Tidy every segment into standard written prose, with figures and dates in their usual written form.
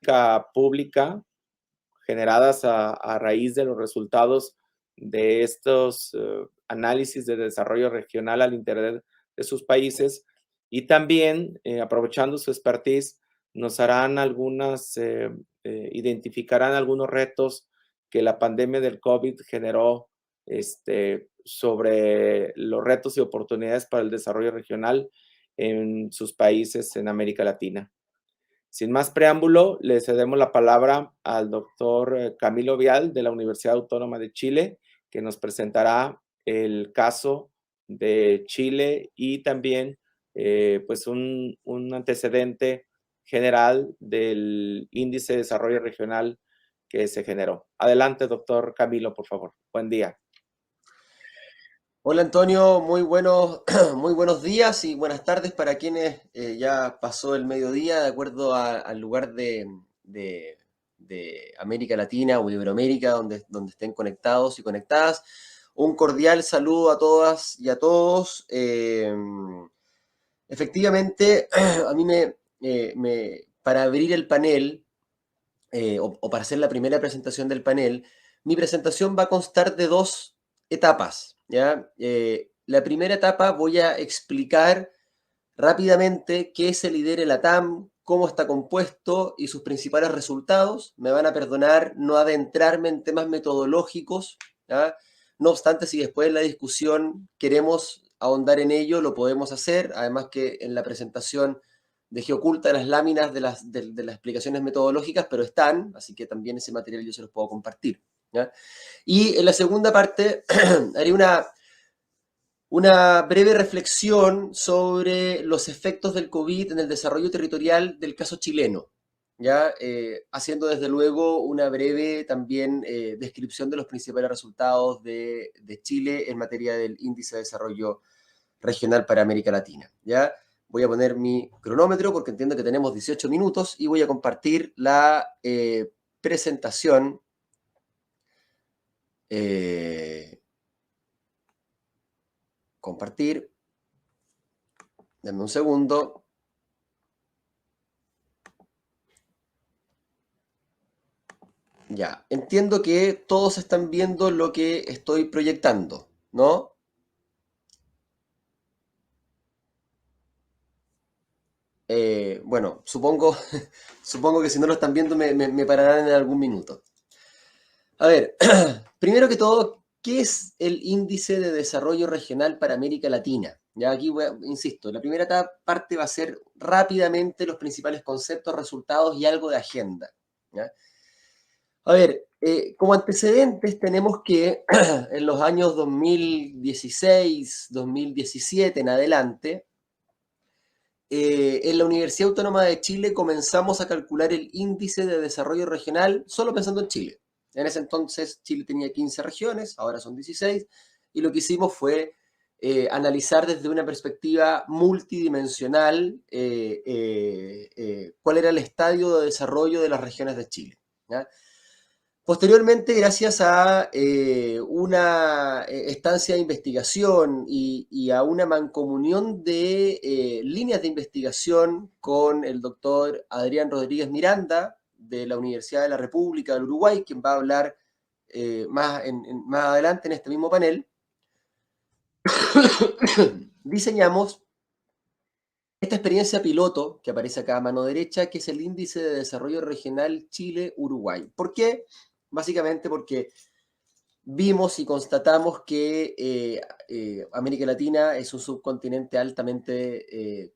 política pública generadas a raíz de los resultados de estos análisis de desarrollo regional al interior de sus países y también, aprovechando su expertise, nos harán identificarán algunos retos que la pandemia del COVID generó sobre los retos y oportunidades para el desarrollo regional en sus países en América Latina. Sin más preámbulo, le cedemos la palabra al doctor Camilo Vial de la Universidad Autónoma de Chile, que nos presentará el caso de Chile y también pues un antecedente general del índice de desarrollo regional que se generó. Adelante, doctor Camilo, por favor. Buen día. Hola Antonio, muy buenos días y buenas tardes para quienes ya pasó el mediodía de acuerdo al lugar de América Latina o Iberoamérica donde estén conectados y conectadas. Un cordial saludo a todas y a todos. Efectivamente, a mí para abrir el panel o para hacer la primera presentación del panel, mi presentación va a constar de dos etapas, ¿ya? La primera etapa voy a explicar rápidamente qué es el IDERE LATAM, cómo está compuesto y sus principales resultados. Me van a perdonar no adentrarme en temas metodológicos, ¿ya? No obstante, si después en la discusión queremos ahondar en ello, lo podemos hacer. Además que en la presentación dejé ocultas las láminas de las explicaciones metodológicas, pero están, así que también ese material yo se los puedo compartir, ¿ya? Y en la segunda parte haré una breve reflexión sobre los efectos del COVID en el desarrollo territorial del caso chileno, ¿ya? Haciendo desde luego una breve también descripción de los principales resultados de Chile en materia del índice de desarrollo regional para América Latina, ¿ya? Voy a poner mi cronómetro porque entiendo que tenemos 18 minutos y voy a compartir la presentación. Compartir. Denme un segundo. Ya, entiendo que todos están viendo lo que estoy proyectando, ¿no? Bueno, supongo que si no lo están viendo me pararán en algún minuto. A ver, primero que todo, ¿qué es el índice de desarrollo regional para América Latina? Ya aquí insisto, la primera parte va a ser rápidamente los principales conceptos, resultados y algo de agenda, ¿ya? A ver, como antecedentes tenemos que en los años 2016, 2017 en adelante, en la Universidad Autónoma de Chile comenzamos a calcular el índice de desarrollo regional solo pensando en Chile. En ese entonces Chile tenía 15 regiones, ahora son 16, y lo que hicimos fue analizar desde una perspectiva multidimensional cuál era el estadio de desarrollo de las regiones de Chile, ¿ya? Posteriormente, gracias a una estancia de investigación y a una mancomunión de líneas de investigación con el doctor Adrián Rodríguez Miranda de la Universidad de la República del Uruguay, quien va a hablar más adelante en este mismo panel, diseñamos esta experiencia piloto que aparece acá a mano derecha, que es el Índice de Desarrollo Regional Chile-Uruguay. ¿Por qué? Básicamente porque vimos y constatamos que América Latina es un subcontinente altamente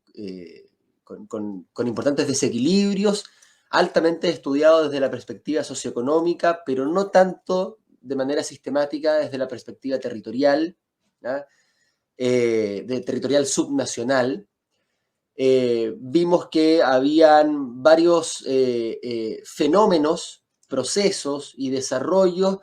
con importantes desequilibrios, altamente estudiado desde la perspectiva socioeconómica, pero no tanto de manera sistemática desde la perspectiva territorial, ¿ya? Territorial subnacional. Vimos que habían varios fenómenos, procesos y desarrollos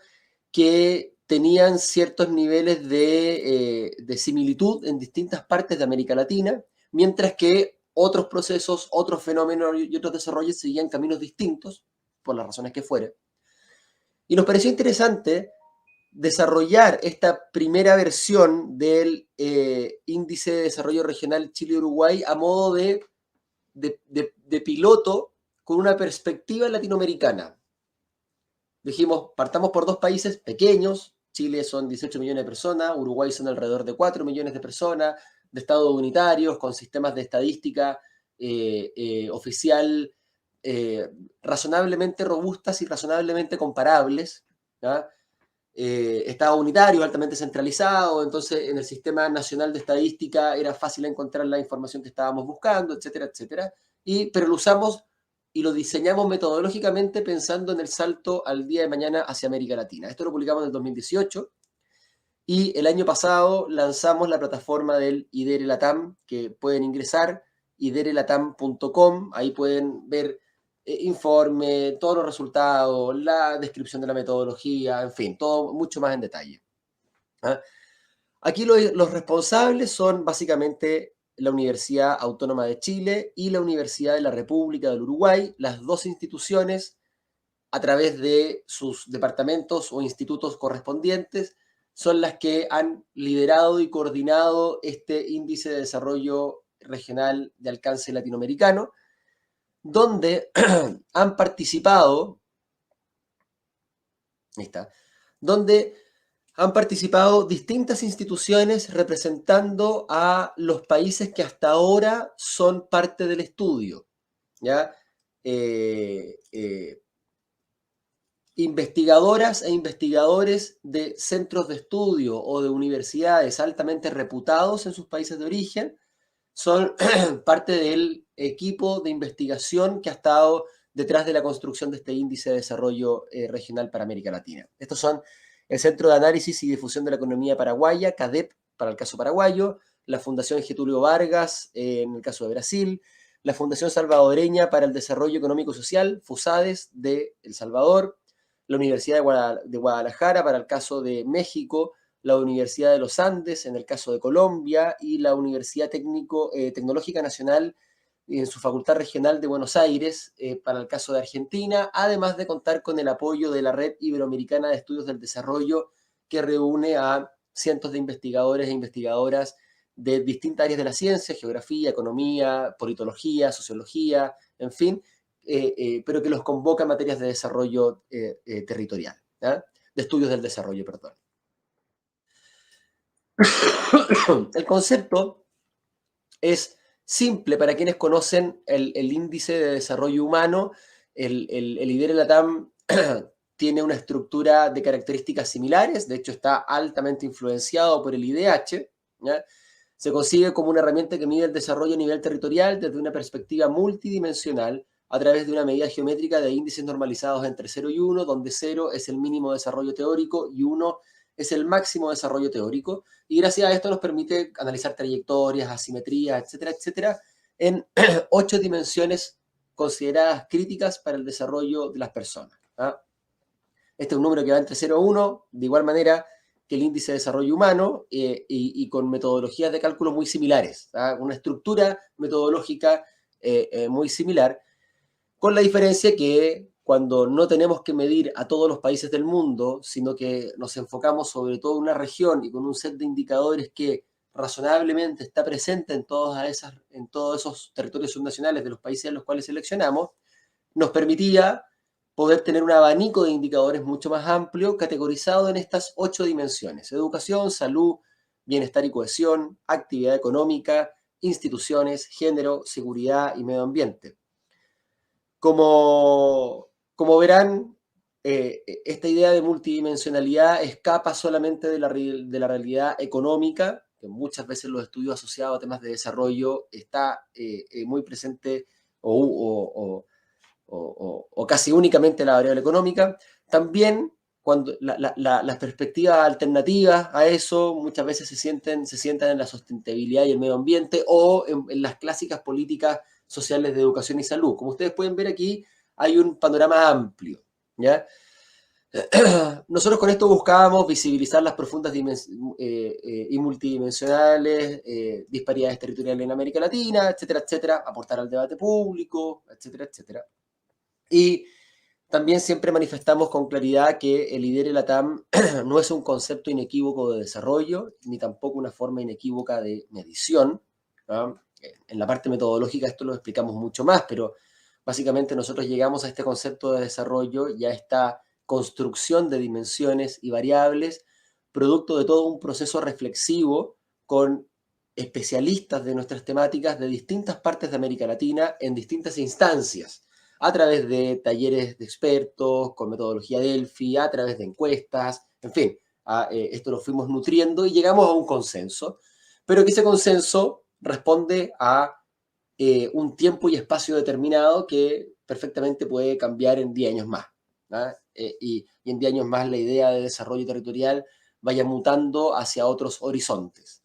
que tenían ciertos niveles de similitud en distintas partes de América Latina, mientras que otros procesos, otros fenómenos y otros desarrollos seguían caminos distintos, por las razones que fuera. Y nos pareció interesante desarrollar esta primera versión del Índice de Desarrollo Regional Chile-Uruguay a modo de piloto con una perspectiva latinoamericana. Dijimos, partamos por dos países pequeños. Chile son 18 millones de personas, Uruguay son alrededor de 4 millones de personas, de estados unitarios, con sistemas de estadística oficial razonablemente robustas y razonablemente comparables. ¿Ya? Estado unitario, altamente centralizado, entonces en el Sistema Nacional de Estadística era fácil encontrar la información que estábamos buscando, etcétera, etcétera. Pero lo usamos y lo diseñamos metodológicamente pensando en el salto al día de mañana hacia América Latina. Esto lo publicamos en el 2018 y el año pasado lanzamos la plataforma del IDERE Latam, que pueden ingresar, iderelatam.com, ahí pueden ver informe, todos los resultados, la descripción de la metodología, en fin, todo mucho más en detalle. ¿Ah? Aquí los responsables son básicamente la Universidad Autónoma de Chile y la Universidad de la República del Uruguay, las dos instituciones, a través de sus departamentos o institutos correspondientes, son las que han liderado y coordinado este índice de desarrollo regional de alcance latinoamericano, donde han participado, ahí está, donde han participado distintas instituciones representando a los países que hasta ahora son parte del estudio, ¿ya? Investigadoras e investigadores de centros de estudio o de universidades altamente reputados en sus países de origen son parte del equipo de investigación que ha estado detrás de la construcción de este índice de desarrollo regional para América Latina. Estos son el Centro de Análisis y Difusión de la Economía Paraguaya, CADEP, para el caso paraguayo, la Fundación Getúlio Vargas, en el caso de Brasil, la Fundación Salvadoreña para el Desarrollo Económico y Social, FUSADES, de El Salvador, la Universidad de Guadalajara para el caso de México, la Universidad de los Andes en el caso de Colombia y la Universidad Tecnológica Nacional en su facultad regional de Buenos Aires para el caso de Argentina, además de contar con el apoyo de la Red Iberoamericana de Estudios del Desarrollo, que reúne a cientos de investigadores e investigadoras de distintas áreas de la ciencia, geografía, economía, politología, sociología, en fin, pero que los convoca en materias de desarrollo territorial, ¿eh? De estudios del desarrollo, perdón. El concepto es simple para quienes conocen el índice de desarrollo humano. El IDERE Latam tiene una estructura de características similares, de hecho está altamente influenciado por el IDH, ¿ya? Se consigue como una herramienta que mide el desarrollo a nivel territorial desde una perspectiva multidimensional a través de una medida geométrica de índices normalizados entre 0 y 1, donde 0 es el mínimo desarrollo teórico y 1 es el máximo desarrollo teórico, y gracias a esto nos permite analizar trayectorias, asimetrías, etcétera, etcétera, en 8 dimensiones consideradas críticas para el desarrollo de las personas. ¿Ah? Este es un número que va entre 0 y 1, de igual manera que el índice de desarrollo humano y con metodologías de cálculo muy similares, ¿ah? Una estructura metodológica muy similar, con la diferencia que cuando no tenemos que medir a todos los países del mundo, sino que nos enfocamos sobre todo en una región y con un set de indicadores que razonablemente está presente en todos esos territorios subnacionales de los países a los cuales seleccionamos, nos permitía poder tener un abanico de indicadores mucho más amplio, categorizado en estas 8 dimensiones: educación, salud, bienestar y cohesión, actividad económica, instituciones, género, seguridad y medio ambiente. Como verán, esta idea de multidimensionalidad escapa solamente de la realidad económica, que muchas veces los estudios asociados a temas de desarrollo está muy presente o casi únicamente la variable económica. También cuando las perspectivas alternativas a eso muchas veces se sientan en la sostenibilidad y el medio ambiente o en las clásicas políticas sociales de educación y salud. Como ustedes pueden ver aquí, hay un panorama amplio, ¿ya? Nosotros con esto buscábamos visibilizar las profundas y multidimensionales disparidades territoriales en América Latina, etcétera, etcétera, aportar al debate público, etcétera, etcétera. Y también siempre manifestamos con claridad que el IDERE Latam no es un concepto inequívoco de desarrollo, ni tampoco una forma inequívoca de medición, ¿no? En la parte metodológica esto lo explicamos mucho más, pero Básicamente nosotros llegamos a este concepto de desarrollo y a esta construcción de dimensiones y variables, producto de todo un proceso reflexivo con especialistas de nuestras temáticas de distintas partes de América Latina en distintas instancias, a través de talleres de expertos, con metodología Delphi, a través de encuestas, en fin, esto lo fuimos nutriendo y llegamos a un consenso, pero que ese consenso responde a un tiempo y espacio determinado que perfectamente puede cambiar en 10 años más. Y en 10 años más la idea de desarrollo territorial vaya mutando hacia otros horizontes.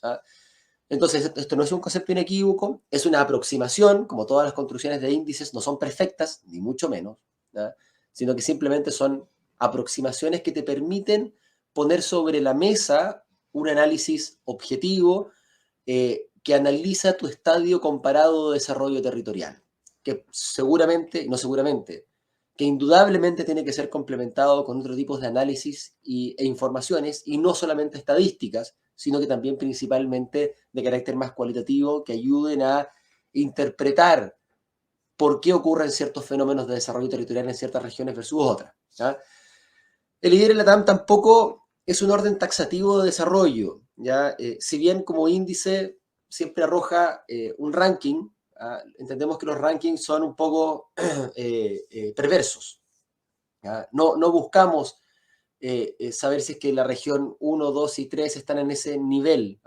Entonces, esto no es un concepto inequívoco, es una aproximación, como todas las construcciones de índices no son perfectas, ni mucho menos, ¿ya? Sino que simplemente son aproximaciones que te permiten poner sobre la mesa un análisis objetivo que analiza tu estadio comparado de desarrollo territorial, que seguramente, no seguramente, que indudablemente tiene que ser complementado con otro tipo de análisis e informaciones, y no solamente estadísticas, sino que también principalmente de carácter más cualitativo, que ayuden a interpretar por qué ocurren ciertos fenómenos de desarrollo territorial en ciertas regiones versus otras. ¿Ya? El líder en la TAM tampoco es un orden taxativo de desarrollo. ¿Ya? Si bien como índice siempre arroja un ranking, entendemos que los rankings son un poco perversos. ¿Ya? No buscamos saber si es que la región 1, 2 y 3 están en ese nivel.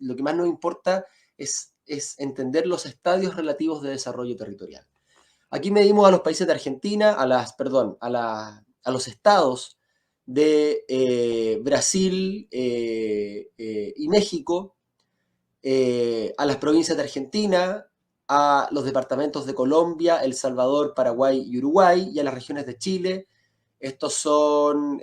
Lo que más nos importa es entender los estadios relativos de desarrollo territorial. Aquí medimos a los países de Argentina, a los estados de Brasil y México, a las provincias de Argentina, a los departamentos de Colombia, El Salvador, Paraguay y Uruguay, y a las regiones de Chile. Estos son,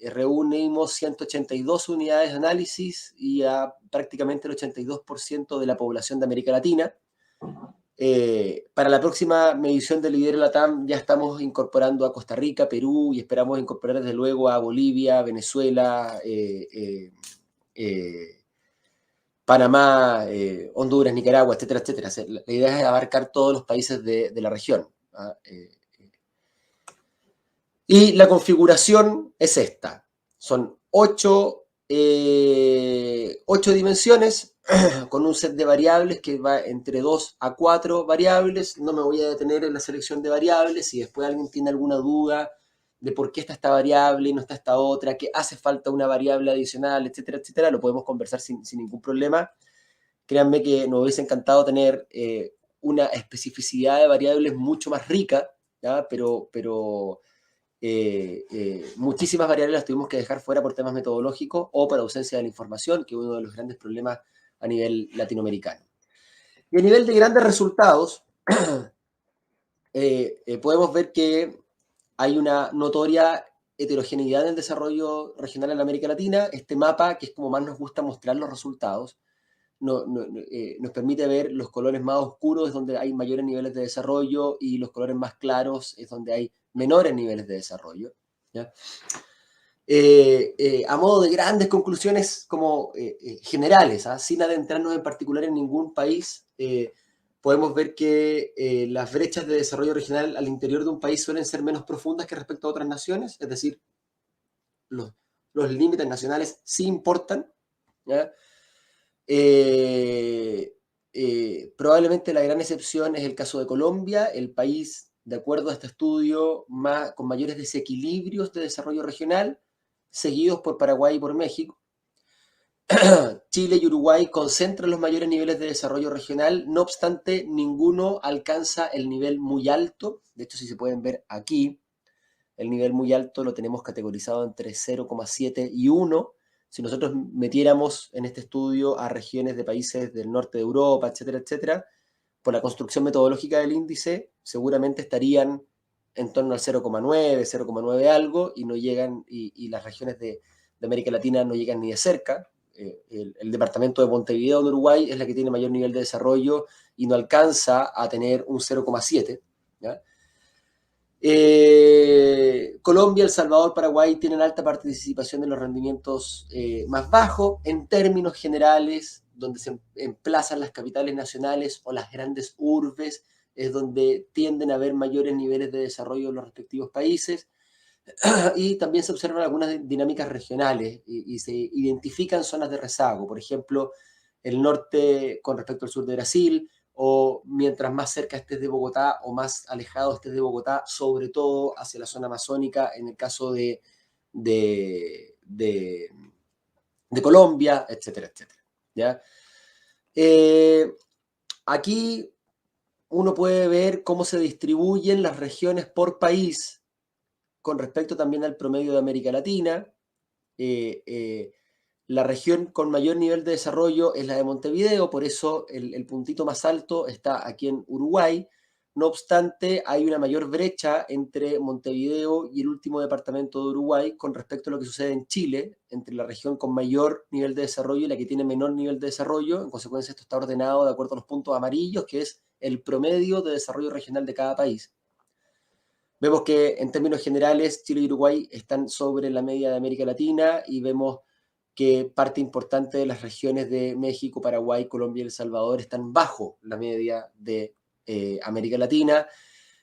reunimos 182 unidades de análisis y a prácticamente el 82% de la población de América Latina. Para la próxima medición del Lidero Latam ya estamos incorporando a Costa Rica, Perú, y esperamos incorporar desde luego a Bolivia, Venezuela, Panamá, Honduras, Nicaragua, etcétera, etcétera. La idea es abarcar todos los países de la región. Y la configuración es esta. Son 8 dimensiones con un set de variables que va entre 2 a 4 variables. No me voy a detener en la selección de variables. Si después alguien tiene alguna duda de por qué está esta variable y no está esta otra, que hace falta una variable adicional, etcétera, etcétera, lo podemos conversar sin ningún problema. Créanme que nos hubiese encantado tener una especificidad de variables mucho más rica, ¿ya? Pero muchísimas variables las tuvimos que dejar fuera por temas metodológicos o por ausencia de la información, que es uno de los grandes problemas a nivel latinoamericano. Y a nivel de grandes resultados, podemos ver que hay una notoria heterogeneidad en el desarrollo regional en América Latina. Este mapa, que es como más nos gusta mostrar los resultados, nos permite ver los colores más oscuros es donde hay mayores niveles de desarrollo y los colores más claros es donde hay menores niveles de desarrollo. ¿Ya? A modo de grandes conclusiones como generales, sin adentrarnos en particular en ningún país, podemos ver que las brechas de desarrollo regional al interior de un país suelen ser menos profundas que respecto a otras naciones, es decir, los límites nacionales sí importan. ¿Ya? Probablemente la gran excepción es el caso de Colombia, el país, de acuerdo a este estudio, con mayores desequilibrios de desarrollo regional, seguidos por Paraguay y por México. Chile y Uruguay concentran los mayores niveles de desarrollo regional, no obstante, ninguno alcanza el nivel muy alto. De hecho, si se pueden ver aquí, el nivel muy alto lo tenemos categorizado entre 0,7 y 1. Si nosotros metiéramos en este estudio a regiones de países del norte de Europa, etcétera, etcétera, por la construcción metodológica del índice, seguramente estarían en torno al 0,9, 0,9 algo, y no llegan, y las regiones de América Latina no llegan ni de cerca. El departamento de Montevideo en Uruguay es la que tiene mayor nivel de desarrollo y no alcanza a tener un 0,7. ¿Ya? Colombia, El Salvador, Paraguay tienen alta participación en los rendimientos más bajos. En términos generales, donde se emplazan las capitales nacionales o las grandes urbes, es donde tienden a haber mayores niveles de desarrollo en los respectivos países, y también se observan algunas dinámicas regionales y se identifican zonas de rezago, por ejemplo, el norte con respecto al sur de Brasil, o mientras más cerca estés de Bogotá o más alejado estés de Bogotá, sobre todo hacia la zona amazónica, en el caso de, de, de Colombia, etcétera, etcétera. ¿Ya? Aquí uno puede ver cómo se distribuyen las regiones por país con respecto también al promedio de América Latina. La región con mayor nivel de desarrollo es la de Montevideo, por eso el puntito más alto está aquí en Uruguay. No obstante, hay una mayor brecha entre Montevideo y el último departamento de Uruguay con respecto a lo que sucede en Chile, entre la región con mayor nivel de desarrollo y la que tiene menor nivel de desarrollo. En consecuencia, esto está ordenado de acuerdo a los puntos amarillos, que es el promedio de desarrollo regional de cada país. Vemos que en términos generales Chile y Uruguay están sobre la media de América Latina, y vemos que parte importante de las regiones de México, Paraguay, Colombia y El Salvador están bajo la media de América Latina.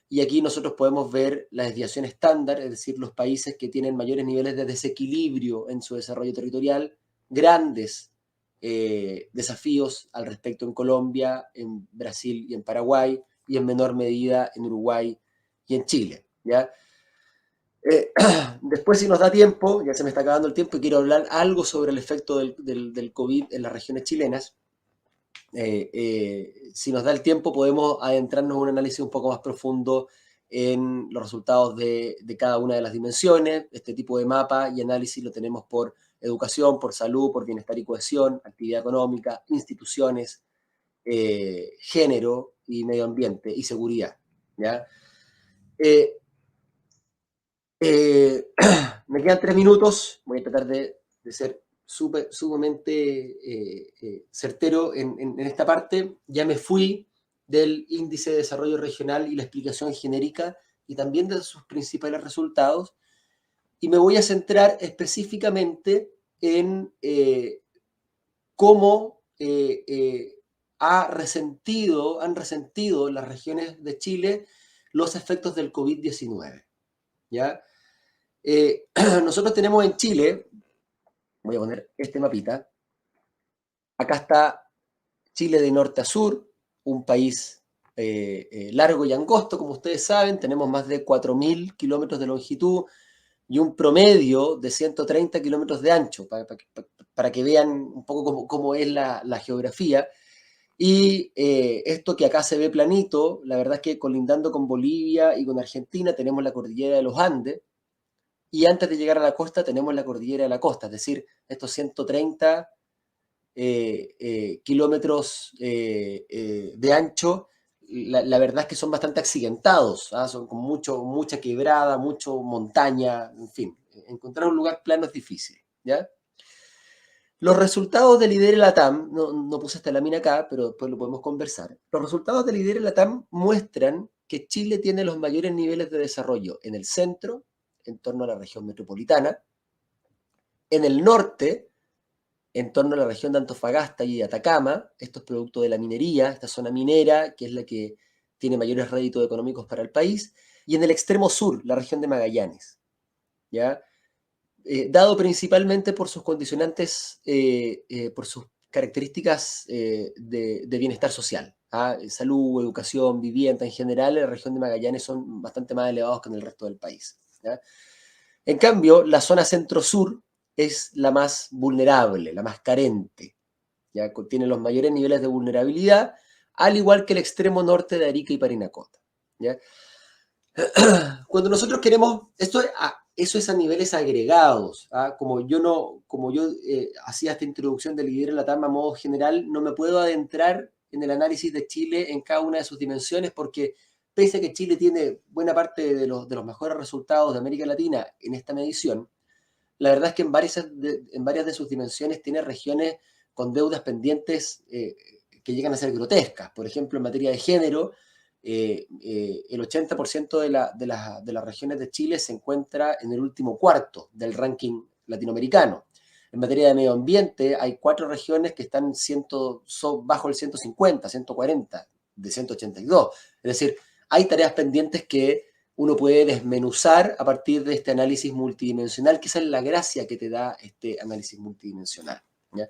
Y aquí nosotros podemos ver la desviación estándar, es decir, los países que tienen mayores niveles de desequilibrio en su desarrollo territorial, grandes desafíos al respecto en Colombia, en Brasil y en Paraguay, y en menor medida en Uruguay y en Chile. ¿Ya? Después, si nos da tiempo, ya se me está acabando el tiempo y quiero hablar algo sobre el efecto del COVID en las regiones chilenas. Si nos da el tiempo, podemos adentrarnos en un análisis un poco más profundo en los resultados de cada una de las dimensiones. Este tipo de mapa y análisis lo tenemos por educación, por salud, por bienestar y cohesión, actividad económica, instituciones, género y medio ambiente y seguridad. ¿Ya? Me quedan 3 minutos, voy a tratar de ser sumamente certero en esta parte. Ya me fui del índice de desarrollo regional y la explicación genérica y también de sus principales resultados, y me voy a centrar específicamente en cómo han resentido las regiones de Chile los efectos del COVID-19. ¿Ya? Nosotros tenemos en Chile, voy a poner este mapita, acá está Chile de norte a sur, un país largo y angosto, como ustedes saben, tenemos más de 4.000 kilómetros de longitud y un promedio de 130 kilómetros de ancho, para que vean un poco cómo es la geografía. Y esto que acá se ve planito, la verdad es que colindando con Bolivia y con Argentina tenemos la cordillera de los Andes, y antes de llegar a la costa tenemos la cordillera de la costa, es decir, estos 130 kilómetros de ancho, la verdad es que son bastante accidentados, ¿ah? Son con mucha quebrada, mucho montaña, en fin, encontrar un lugar plano es difícil, ¿ya? Los resultados de Lidere Latam, no puse esta lámina acá, pero después lo podemos conversar. Los resultados de Lidere Latam muestran que Chile tiene los mayores niveles de desarrollo en el centro, en torno a la región metropolitana, en el norte, en torno a la región de Antofagasta y Atacama. Esto es producto de la minería, esta zona minera, que es la que tiene mayores réditos económicos para el país, y en el extremo sur, la región de Magallanes, ¿ya? Dado principalmente por sus condicionantes, por sus características de bienestar social, ¿ah? Salud, educación, vivienda en general, en la región de Magallanes son bastante más elevados que en el resto del país, ¿ya? En cambio, la zona centro-sur es la más vulnerable, la más carente, ¿ya? Tiene los mayores niveles de vulnerabilidad, al igual que el extremo norte de Arica y Parinacota, ¿ya? Cuando nosotros queremos, eso es a niveles agregados, ¿ah? Como yo hacía esta introducción de Lidere Latam a modo general, no me puedo adentrar en el análisis de Chile en cada una de sus dimensiones, porque pese a que Chile tiene buena parte de los mejores resultados de América Latina en esta medición, la verdad es que en varias de sus dimensiones tiene regiones con deudas pendientes que llegan a ser grotescas. Por ejemplo, en materia de género, el 80% de las regiones de Chile se encuentra en el último cuarto del ranking latinoamericano. En materia de medio ambiente, hay 4 regiones que están bajo el 150, 140. de 182. Es decir, hay tareas pendientes que uno puede desmenuzar a partir de este análisis multidimensional, que esa es la gracia que te da este análisis multidimensional, ¿ya?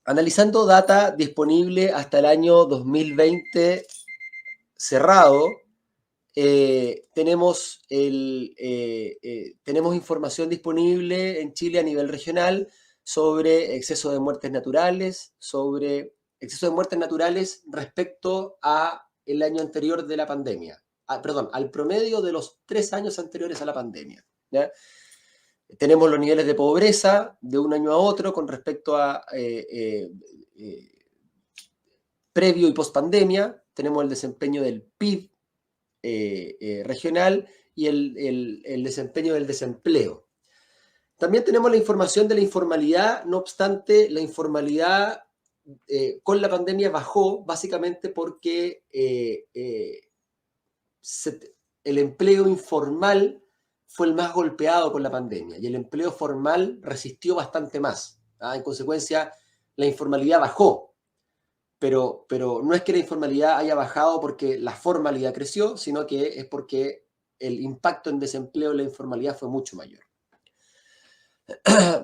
Analizando data disponible hasta el año 2020 cerrado, tenemos información disponible en Chile a nivel regional sobre exceso de muertes naturales, respecto a el año anterior de la pandemia, al promedio de los 3 años anteriores a la pandemia, ¿ya? Tenemos los niveles de pobreza de un año a otro con respecto a previo y post pandemia. Tenemos el desempeño del PIB regional y el desempeño del desempleo. También tenemos la información de la informalidad. No obstante, la informalidad con la pandemia bajó básicamente porque el empleo informal fue el más golpeado con la pandemia y el empleo formal resistió bastante más. En consecuencia, la informalidad bajó, pero no es que la informalidad haya bajado porque la formalidad creció, sino que es porque el impacto en desempleo de la informalidad fue mucho mayor.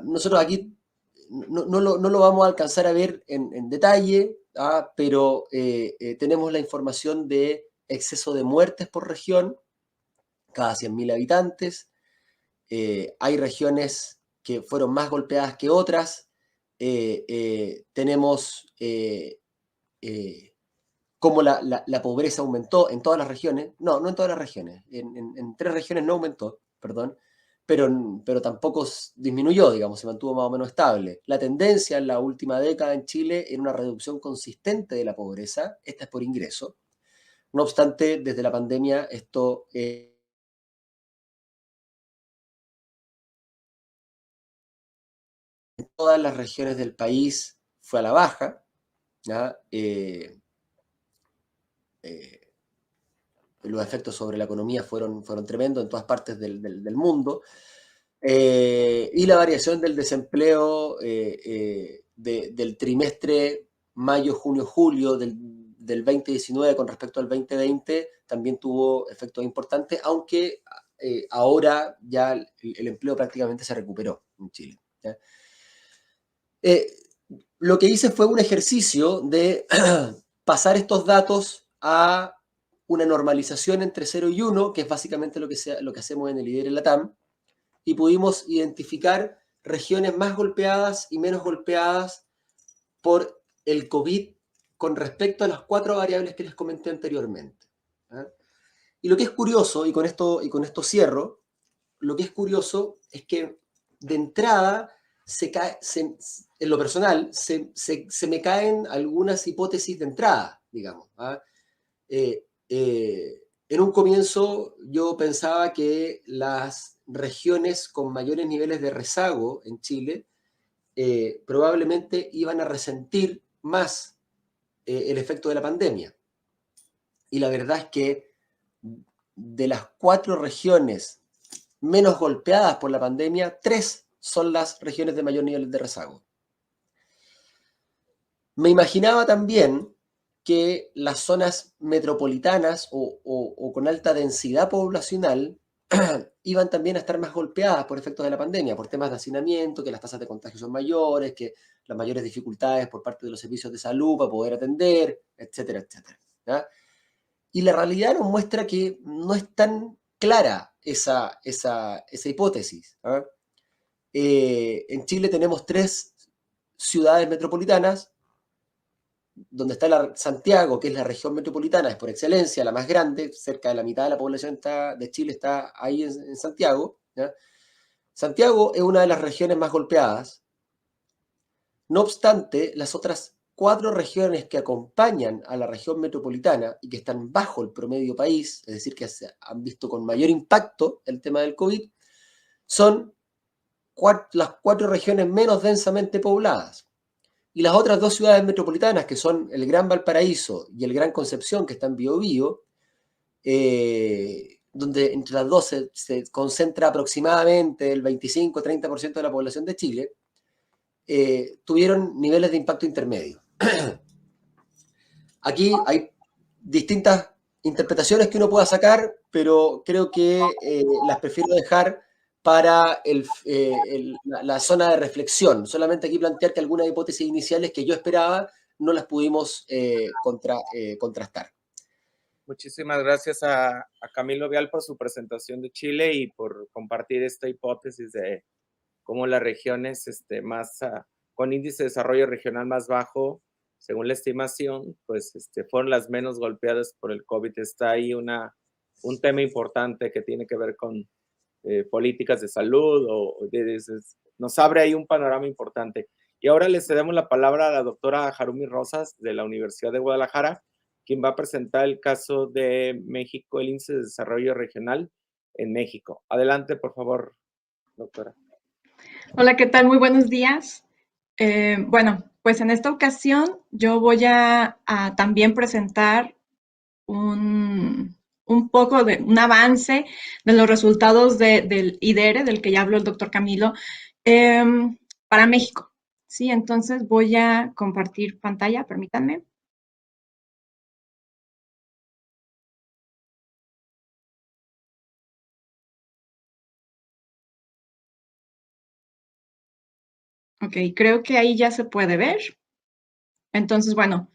Nosotros aquí no lo vamos a alcanzar a ver en detalle, pero tenemos la información de exceso de muertes por región, cada 100.000 habitantes. Hay regiones que fueron más golpeadas que otras. Tenemos cómo la pobreza aumentó en todas las regiones. No en todas las regiones. En 3 regiones no aumentó, perdón, pero tampoco disminuyó, digamos, se mantuvo más o menos estable. La tendencia en la última década en Chile era una reducción consistente de la pobreza. Esta es por ingreso. No obstante, desde la pandemia esto en todas las regiones del país fue a la baja, ¿ya? Los efectos sobre la economía fueron tremendos en todas partes del mundo. Y la variación del desempleo del trimestre mayo, junio, julio del 2019 con respecto al 2020 también tuvo efectos importantes, aunque ahora ya el empleo prácticamente se recuperó en Chile, ¿ya? Lo que hice fue un ejercicio de pasar estos datos a una normalización entre 0 y 1, que es básicamente lo que hacemos en el IDER en la TAM, y pudimos identificar regiones más golpeadas y menos golpeadas por el COVID con respecto a las 4 variables que les comenté anteriormente, ¿eh? Y lo que es curioso, y con esto cierro, lo que es curioso es que de entrada en lo personal se me caen algunas hipótesis de entrada, digamos, ¿ah? En un comienzo yo pensaba que las regiones con mayores niveles de rezago en Chile probablemente iban a resentir más el efecto de la pandemia. Y la verdad es que de las 4 regiones menos golpeadas por la pandemia, 3 son las regiones de mayor nivel de rezago. Me imaginaba también que las zonas metropolitanas o con alta densidad poblacional iban también a estar más golpeadas por efectos de la pandemia, por temas de hacinamiento, que las tasas de contagio son mayores, que las mayores dificultades por parte de los servicios de salud para poder atender, etcétera, etcétera, ¿ya? Y la realidad nos muestra que no es tan clara esa hipótesis, ¿eh? En Chile tenemos 3 ciudades metropolitanas, donde está Santiago, que es la región metropolitana, es por excelencia la más grande, cerca de la mitad de la población de Chile está ahí en Santiago, ¿ya? Santiago es una de las regiones más golpeadas. No obstante, las otras 4 regiones que acompañan a la región metropolitana y que están bajo el promedio país, es decir, que han visto con mayor impacto el tema del COVID, son las 4 regiones menos densamente pobladas. Y las otras 2 ciudades metropolitanas, que son el Gran Valparaíso y el Gran Concepción, que están en Biobío, donde entre las dos se concentra aproximadamente el 25-30% de la población de Chile, tuvieron niveles de impacto intermedio. Aquí hay distintas interpretaciones que uno pueda sacar, pero creo que las prefiero dejar para la zona de reflexión. Solamente aquí plantear que algunas hipótesis iniciales que yo esperaba no las pudimos contrastar. Muchísimas gracias a Camilo Vial por su presentación de Chile y por compartir esta hipótesis de cómo las regiones más con índice de desarrollo regional más bajo, según la estimación, pues fueron las menos golpeadas por el COVID. Está ahí un tema importante que tiene que ver con políticas de salud, nos abre ahí un panorama importante. Y ahora le cedemos la palabra a la doctora Harumi Rosas de la Universidad de Guadalajara, quien va a presentar el caso de México, el índice de desarrollo regional en México. Adelante, por favor, doctora. Hola, ¿qué tal? Muy buenos días. Bueno, pues en esta ocasión yo voy a también presentar un poco de un avance de los resultados del IDERE, del que ya habló el doctor Camilo, para México. Sí, entonces voy a compartir pantalla, permítanme. Ok, creo que ahí ya se puede ver. Entonces, bueno,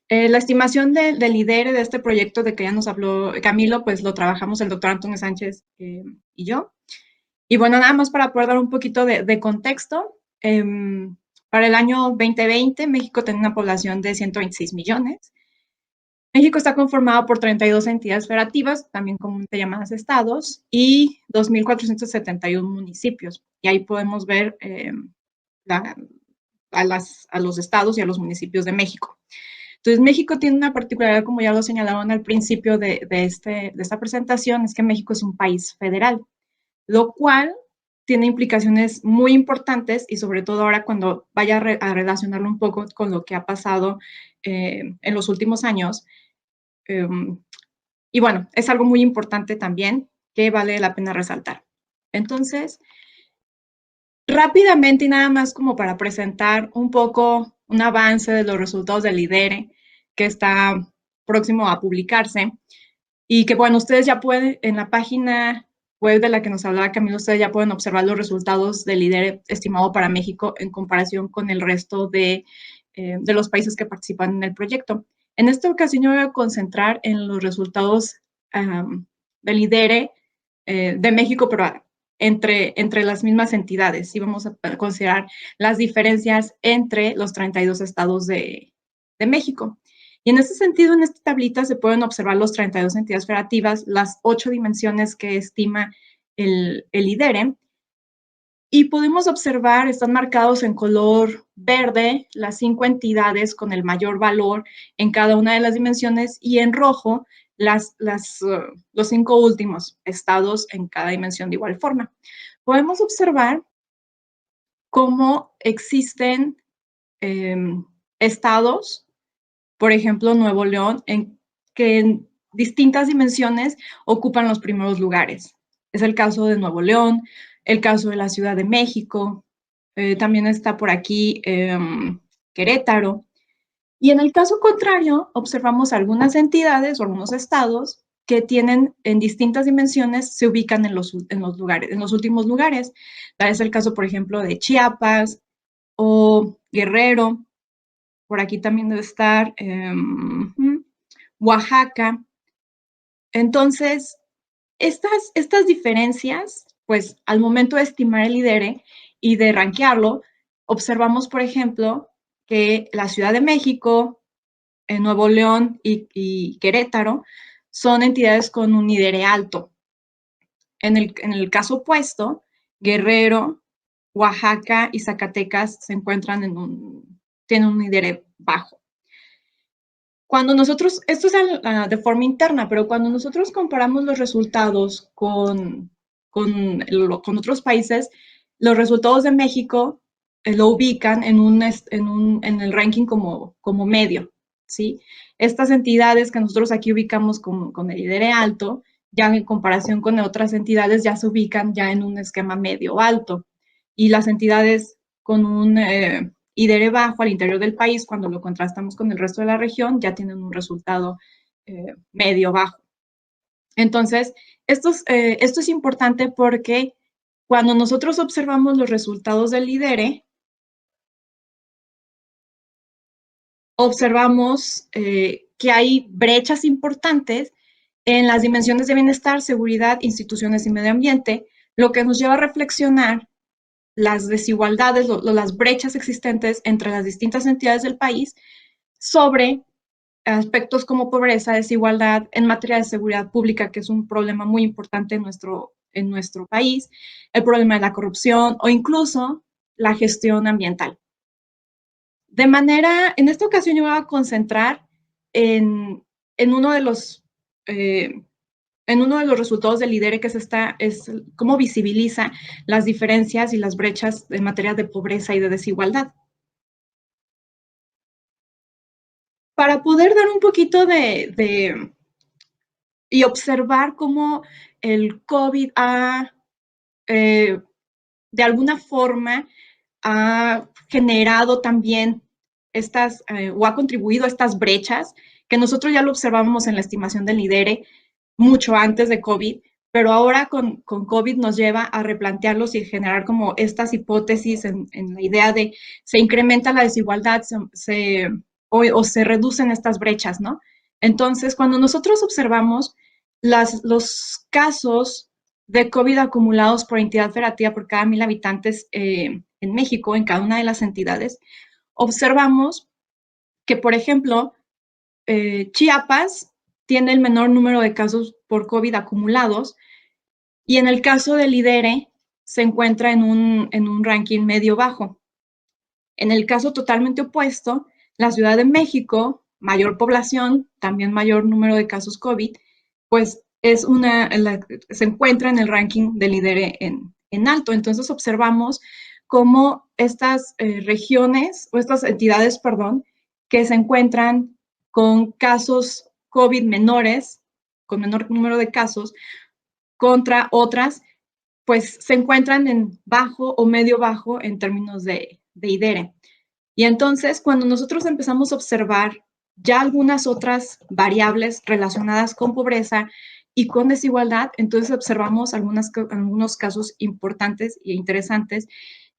la estimación del lidere de este proyecto de que ya nos habló Camilo, pues lo trabajamos el doctor Antonio Sánchez y yo. Y bueno, nada más para poder dar un poquito de contexto, para el año 2020 México tenía una población de 126 millones. México está conformado por 32 entidades federativas, también comúnmente llamadas estados, y 2.471 municipios. Y ahí podemos ver a los estados y a los municipios de México. Entonces, México tiene una particularidad, como ya lo señalaron al principio de esta presentación, es que México es un país federal, lo cual tiene implicaciones muy importantes y sobre todo ahora cuando vaya a relacionarlo un poco con lo que ha pasado en los últimos años. Y bueno, es algo muy importante también que vale la pena resaltar. Entonces, rápidamente y nada más como para presentar un poco un avance de los resultados del lidere que está próximo a publicarse y que bueno, ustedes ya pueden en la página web de la que nos hablaba Camilo, ustedes ya pueden observar los resultados del lidere estimado para México en comparación con el resto de los países que participan en el proyecto. En esta ocasión yo me voy a concentrar en los resultados del lidere de México, pero entre las mismas entidades. Y vamos a considerar las diferencias entre los 32 estados de México. Y en este sentido, en esta tablita se pueden observar los 32 entidades federativas, las 8 dimensiones que estima el lidere. Y podemos observar, están marcados en color verde las 5 entidades con el mayor valor en cada una de las dimensiones y en rojo los 5 últimos estados en cada dimensión de igual forma. Podemos observar cómo existen estados, por ejemplo, Nuevo León, que en distintas dimensiones ocupan los primeros lugares. Es el caso de Nuevo León, el caso de la Ciudad de México, también está por aquí Querétaro. Y en el caso contrario, observamos algunas entidades o algunos estados que tienen en distintas dimensiones, se ubican en los últimos lugares. Tal es el caso, por ejemplo, de Chiapas o Guerrero. Por aquí también debe estar Oaxaca. Entonces, estas diferencias, pues al momento de estimar el lidere y de rankearlo, observamos, por ejemplo, que la Ciudad de México, Nuevo León y Querétaro son entidades con un lidere alto. En el caso opuesto, Guerrero, Oaxaca y Zacatecas se encuentran tienen un lidere bajo. Cuando nosotros, esto es de forma interna, pero cuando nosotros comparamos los resultados con otros países, los resultados de México lo ubican en el ranking como medio, ¿sí? Estas entidades que nosotros aquí ubicamos con el lidere alto, ya en comparación con otras entidades, ya se ubican ya en un esquema medio alto. Y las entidades con un IDERE bajo al interior del país, cuando lo contrastamos con el resto de la región, ya tienen un resultado medio bajo. Entonces, esto es importante porque cuando nosotros observamos los resultados del IDERE, observamos que hay brechas importantes en las dimensiones de bienestar, seguridad, instituciones y medio ambiente, lo que nos lleva a reflexionar las desigualdades, las brechas existentes entre las distintas entidades del país sobre aspectos como pobreza, desigualdad en materia de seguridad pública, que es un problema muy importante en nuestro país, el problema de la corrupción o incluso la gestión ambiental. En esta ocasión yo me voy a concentrar en uno de los resultados del IDERE, que es cómo visibiliza las diferencias y las brechas en materia de pobreza y de desigualdad. Para poder dar un poquito y observar cómo el COVID de alguna forma ha generado también o ha contribuido a estas brechas, que nosotros ya lo observábamos en la estimación del IDERE mucho antes de COVID, pero ahora con COVID nos lleva a replantearlos y generar como estas hipótesis en la idea de se incrementa la desigualdad o se reducen estas brechas, ¿no? Entonces, cuando nosotros observamos los casos de COVID acumulados por entidad federativa por cada 1,000 habitantes en México, en cada una de las entidades, observamos que, por ejemplo, Chiapas tiene el menor número de casos por COVID acumulados y en el caso del IDERE se encuentra en un ranking medio-bajo. En el caso totalmente opuesto, la Ciudad de México, mayor población, también mayor número de casos COVID, pues se encuentra en el ranking del IDERE en alto. Entonces observamos cómo estas regiones, o estas entidades, perdón, que se encuentran con casos COVID menores, con menor número de casos, contra otras, pues se encuentran en bajo o medio bajo en términos de IDERE. Y entonces, cuando nosotros empezamos a observar ya algunas otras variables relacionadas con pobreza y con desigualdad, entonces observamos algunos casos importantes e interesantes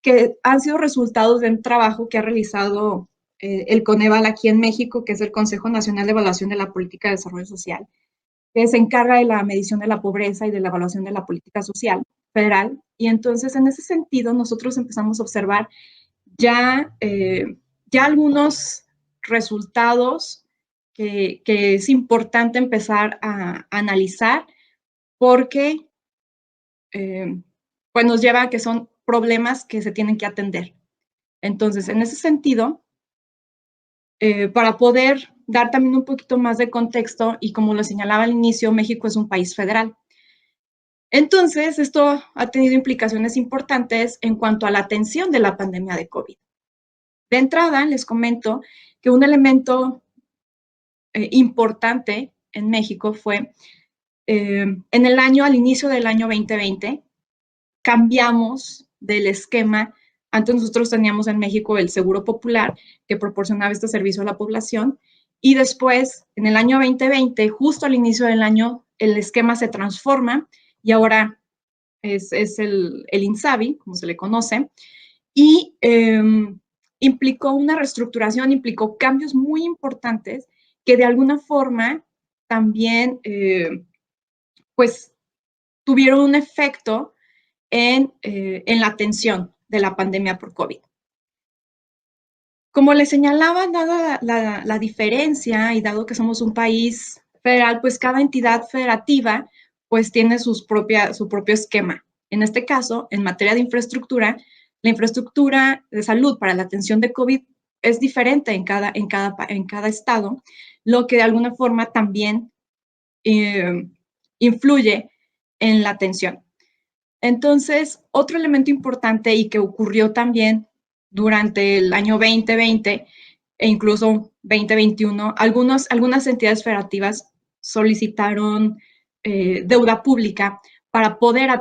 que han sido resultados de un trabajo que ha realizado el Coneval aquí en México, que es el Consejo Nacional de Evaluación de la Política de Desarrollo Social, que se encarga de la medición de la pobreza y de la evaluación de la política social federal. Y entonces, en ese sentido, nosotros empezamos a observar ya algunos resultados que es importante empezar a analizar porque pues nos lleva a que son problemas que se tienen que atender. Entonces, en ese sentido, para poder dar también un poquito más de contexto, y como lo señalaba al inicio, México es un país federal. Entonces, esto ha tenido implicaciones importantes en cuanto a la atención de la pandemia de COVID. De entrada, les comento que un elemento importante en México fue al inicio del año 2020, cambiamos del esquema. Antes nosotros teníamos en México el Seguro Popular, que proporcionaba este servicio a la población, y después, en el año 2020, justo al inicio del año, el esquema se transforma y ahora es el INSABI, como se le conoce, y implicó una reestructuración, implicó cambios muy importantes que de alguna forma también pues tuvieron un efecto en la atención de la pandemia por COVID. Como les señalaba, dada la diferencia y dado que somos un país federal, pues cada entidad federativa pues tiene su propio esquema. En este caso, en materia de infraestructura, la infraestructura de salud para la atención de COVID es diferente en cada estado, lo que de alguna forma también influye en la atención. Entonces, otro elemento importante y que ocurrió también durante el año 2020 e incluso 2021, algunas entidades federativas solicitaron deuda pública para poder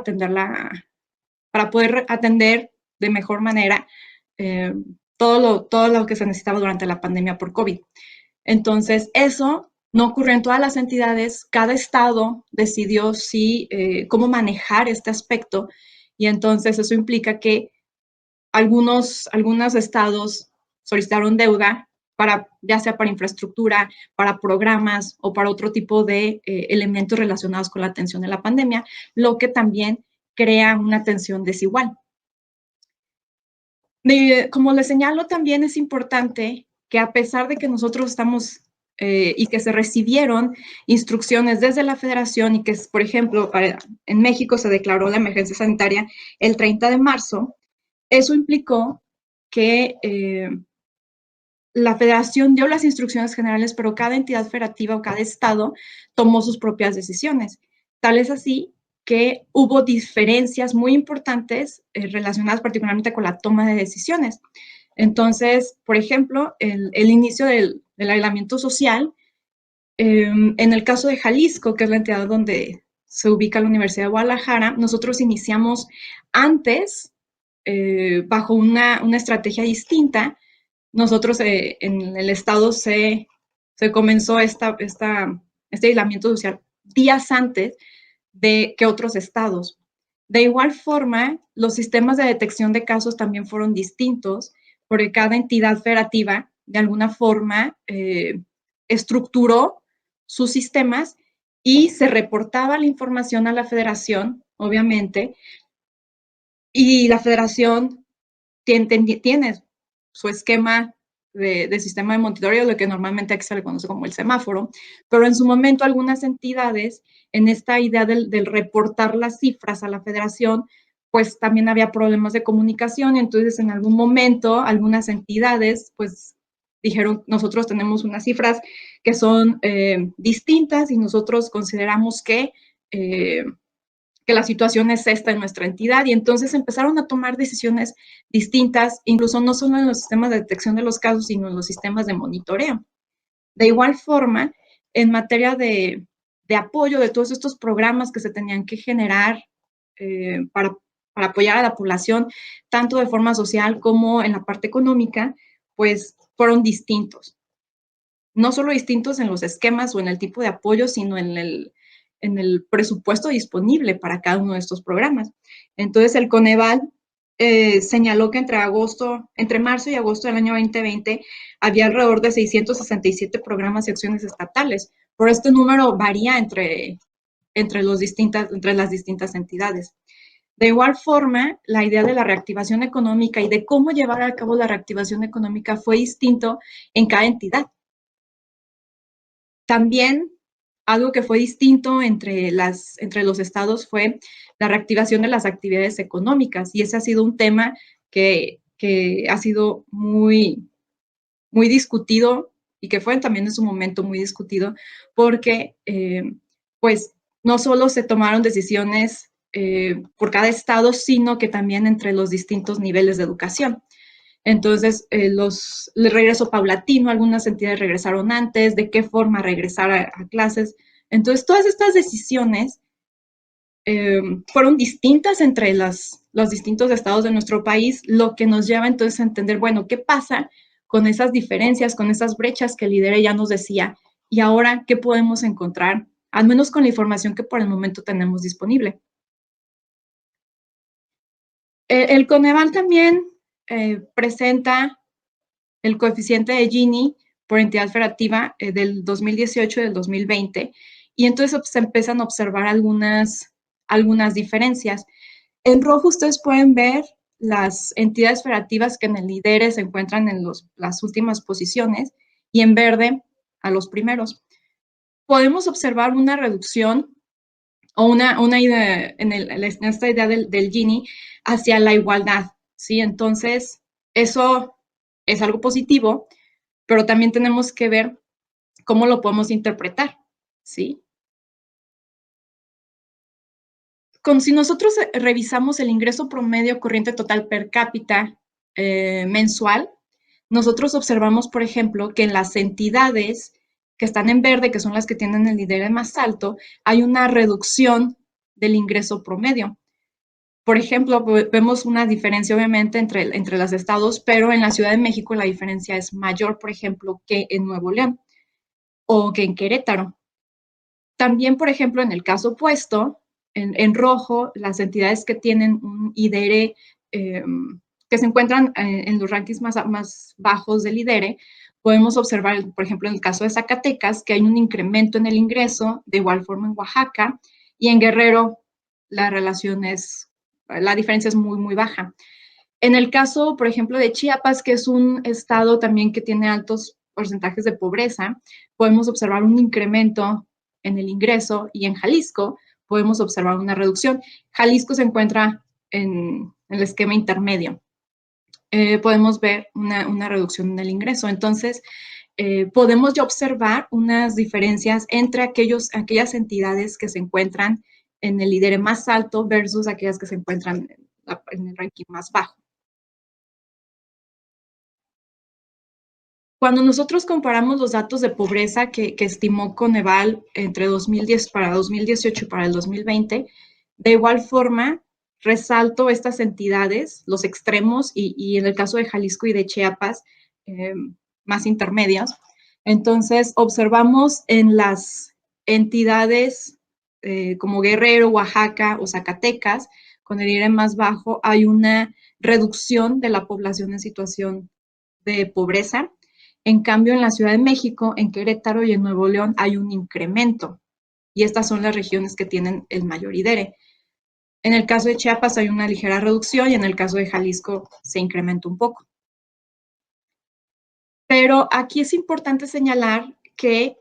atender de mejor manera todo lo que se necesitaba durante la pandemia por COVID. Entonces, eso no ocurrió en todas las entidades. Cada estado decidió cómo manejar este aspecto, y entonces eso implica que algunos estados solicitaron deuda ya sea para infraestructura, para programas o para otro tipo de elementos relacionados con la atención de la pandemia, lo que también crea una atención desigual. Como les señalo, también es importante que a pesar de que nosotros estamos y que se recibieron instrucciones desde la federación y que, por ejemplo, en México se declaró la emergencia sanitaria el 30 de marzo, eso implicó que la federación dio las instrucciones generales, pero cada entidad federativa o cada estado tomó sus propias decisiones. Tal es así que hubo diferencias muy importantes relacionadas particularmente con la toma de decisiones. Entonces, por ejemplo, el inicio del aislamiento social, en el caso de Jalisco, que es la entidad donde se ubica la Universidad de Guadalajara, nosotros iniciamos antes, bajo una estrategia distinta. Nosotros en el estado se comenzó este aislamiento social días antes de que otros estados. De igual forma, los sistemas de detección de casos también fueron distintos, porque cada entidad federativa de alguna forma estructuró sus sistemas y se reportaba la información a la federación, obviamente, y la federación tiene su esquema de sistema de monitoreo, lo que normalmente aquí se le conoce como el semáforo, pero en su momento algunas entidades, en esta idea del reportar las cifras a la federación, pues también había problemas de comunicación, entonces en algún momento algunas entidades pues dijeron, nosotros tenemos unas cifras que son distintas y nosotros consideramos que la situación es esta en nuestra entidad, y entonces empezaron a tomar decisiones distintas, incluso no solo en los sistemas de detección de los casos, sino en los sistemas de monitoreo. De igual forma, en materia de apoyo de todos estos programas que se tenían que generar para apoyar a la población, tanto de forma social como en la parte económica, pues fueron distintos. No solo distintos en los esquemas o en el tipo de apoyo, sino en el presupuesto disponible para cada uno de estos programas. Entonces, el Coneval señaló que entre marzo y agosto del año 2020 había alrededor de 667 programas y acciones estatales, pero este número varía entre las distintas entidades. De igual forma, la idea de la reactivación económica y de cómo llevar a cabo la reactivación económica fue distinto en cada entidad. También algo que fue distinto entre los estados fue la reactivación de las actividades económicas, y ese ha sido un tema que ha sido muy, muy discutido y que fue también en su momento muy discutido porque pues no solo se tomaron decisiones por cada estado, sino que también entre los distintos niveles de educación. Entonces, el regreso paulatino, algunas entidades regresaron antes, de qué forma regresar a clases. Entonces, todas estas decisiones fueron distintas entre los distintos estados de nuestro país, lo que nos lleva entonces a entender, bueno, ¿qué pasa con esas diferencias, con esas brechas que el lidere ya nos decía? Y ahora, ¿qué podemos encontrar? Al menos con la información que por el momento tenemos disponible. El Coneval también presenta el coeficiente de Gini por entidad federativa del 2018 y del 2020, y entonces se empiezan a observar algunas diferencias. En rojo ustedes pueden ver las entidades federativas que en el lidere se encuentran en las últimas posiciones, y en verde a los primeros. Podemos observar una reducción o una idea en esta idea del Gini hacia la igualdad, ¿sí? Entonces, eso es algo positivo, pero también tenemos que ver cómo lo podemos interpretar, ¿sí? Si nosotros revisamos el ingreso promedio corriente total per cápita mensual, nosotros observamos, por ejemplo, que en las entidades que están en verde, que son las que tienen el liderato más alto, hay una reducción del ingreso promedio. Por ejemplo, vemos una diferencia obviamente entre los estados, pero en la Ciudad de México la diferencia es mayor, por ejemplo, que en Nuevo León o que en Querétaro. También, por ejemplo, en el caso opuesto, en rojo, las entidades que tienen un IDR que se encuentran en los rankings más bajos del IDR, podemos observar, por ejemplo, en el caso de Zacatecas, que hay un incremento en el ingreso, de igual forma en Oaxaca, y en Guerrero la diferencia es muy, muy baja. En el caso, por ejemplo, de Chiapas, que es un estado también que tiene altos porcentajes de pobreza, podemos observar un incremento en el ingreso, y en Jalisco podemos observar una reducción. Jalisco se encuentra en el esquema intermedio. Podemos ver una reducción en el ingreso. Entonces, podemos ya observar unas diferencias entre aquellas entidades que se encuentran en el IDR más alto versus aquellas que se encuentran en el ranking más bajo. Cuando nosotros comparamos los datos de pobreza que estimó Coneval entre 2010 para 2018 y para el 2020, de igual forma resalto estas entidades, los extremos, y en el caso de Jalisco y de Chiapas, más intermedios. Entonces, observamos en las entidades como Guerrero, Oaxaca o Zacatecas, con el IDR más bajo, hay una reducción de la población en situación de pobreza. En cambio, en la Ciudad de México, en Querétaro y en Nuevo León hay un incremento. Y estas son las regiones que tienen el mayor IDR. En el caso de Chiapas hay una ligera reducción y en el caso de Jalisco se incrementa un poco. Pero aquí es importante señalar que,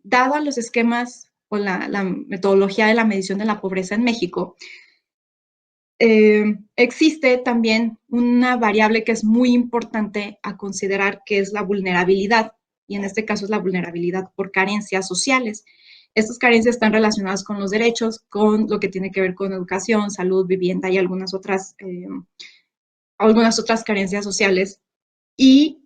dado a los esquemas o la metodología de la medición de la pobreza en México, existe también una variable que es muy importante a considerar, que es la vulnerabilidad, y en este caso es la vulnerabilidad por carencias sociales. Estas carencias están relacionadas con los derechos, con lo que tiene que ver con educación, salud, vivienda y algunas otras carencias sociales. Y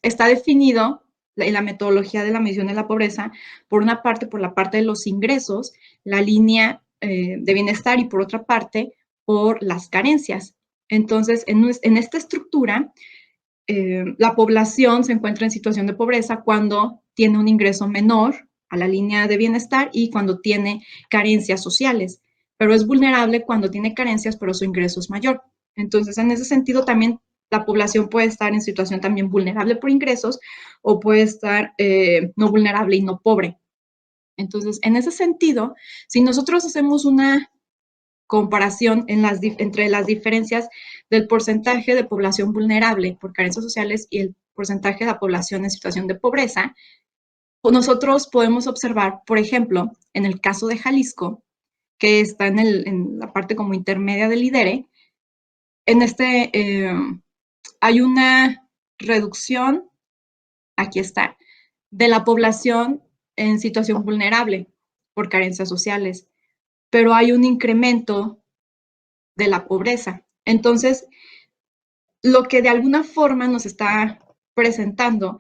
está definido en la metodología de la medición de la pobreza, por una parte, por la parte de los ingresos, la línea de bienestar, y por otra parte, por las carencias. Entonces, en esta estructura, la población se encuentra en situación de pobreza cuando tiene un ingreso menor a la línea de bienestar y cuando tiene carencias sociales, pero es vulnerable cuando tiene carencias, pero su ingreso es mayor. Entonces, en ese sentido, también la población puede estar en situación también vulnerable por ingresos, o puede estar no vulnerable y no pobre. Entonces, en ese sentido, si nosotros hacemos una comparación entre las diferencias del porcentaje de población vulnerable por carencias sociales y el porcentaje de la población en situación de pobreza, nosotros podemos observar, por ejemplo, en el caso de Jalisco, que está en la parte como intermedia del IDR, hay una reducción, aquí está, de la población en situación vulnerable por carencias sociales, pero hay un incremento de la pobreza. Entonces, lo que de alguna forma nos está presentando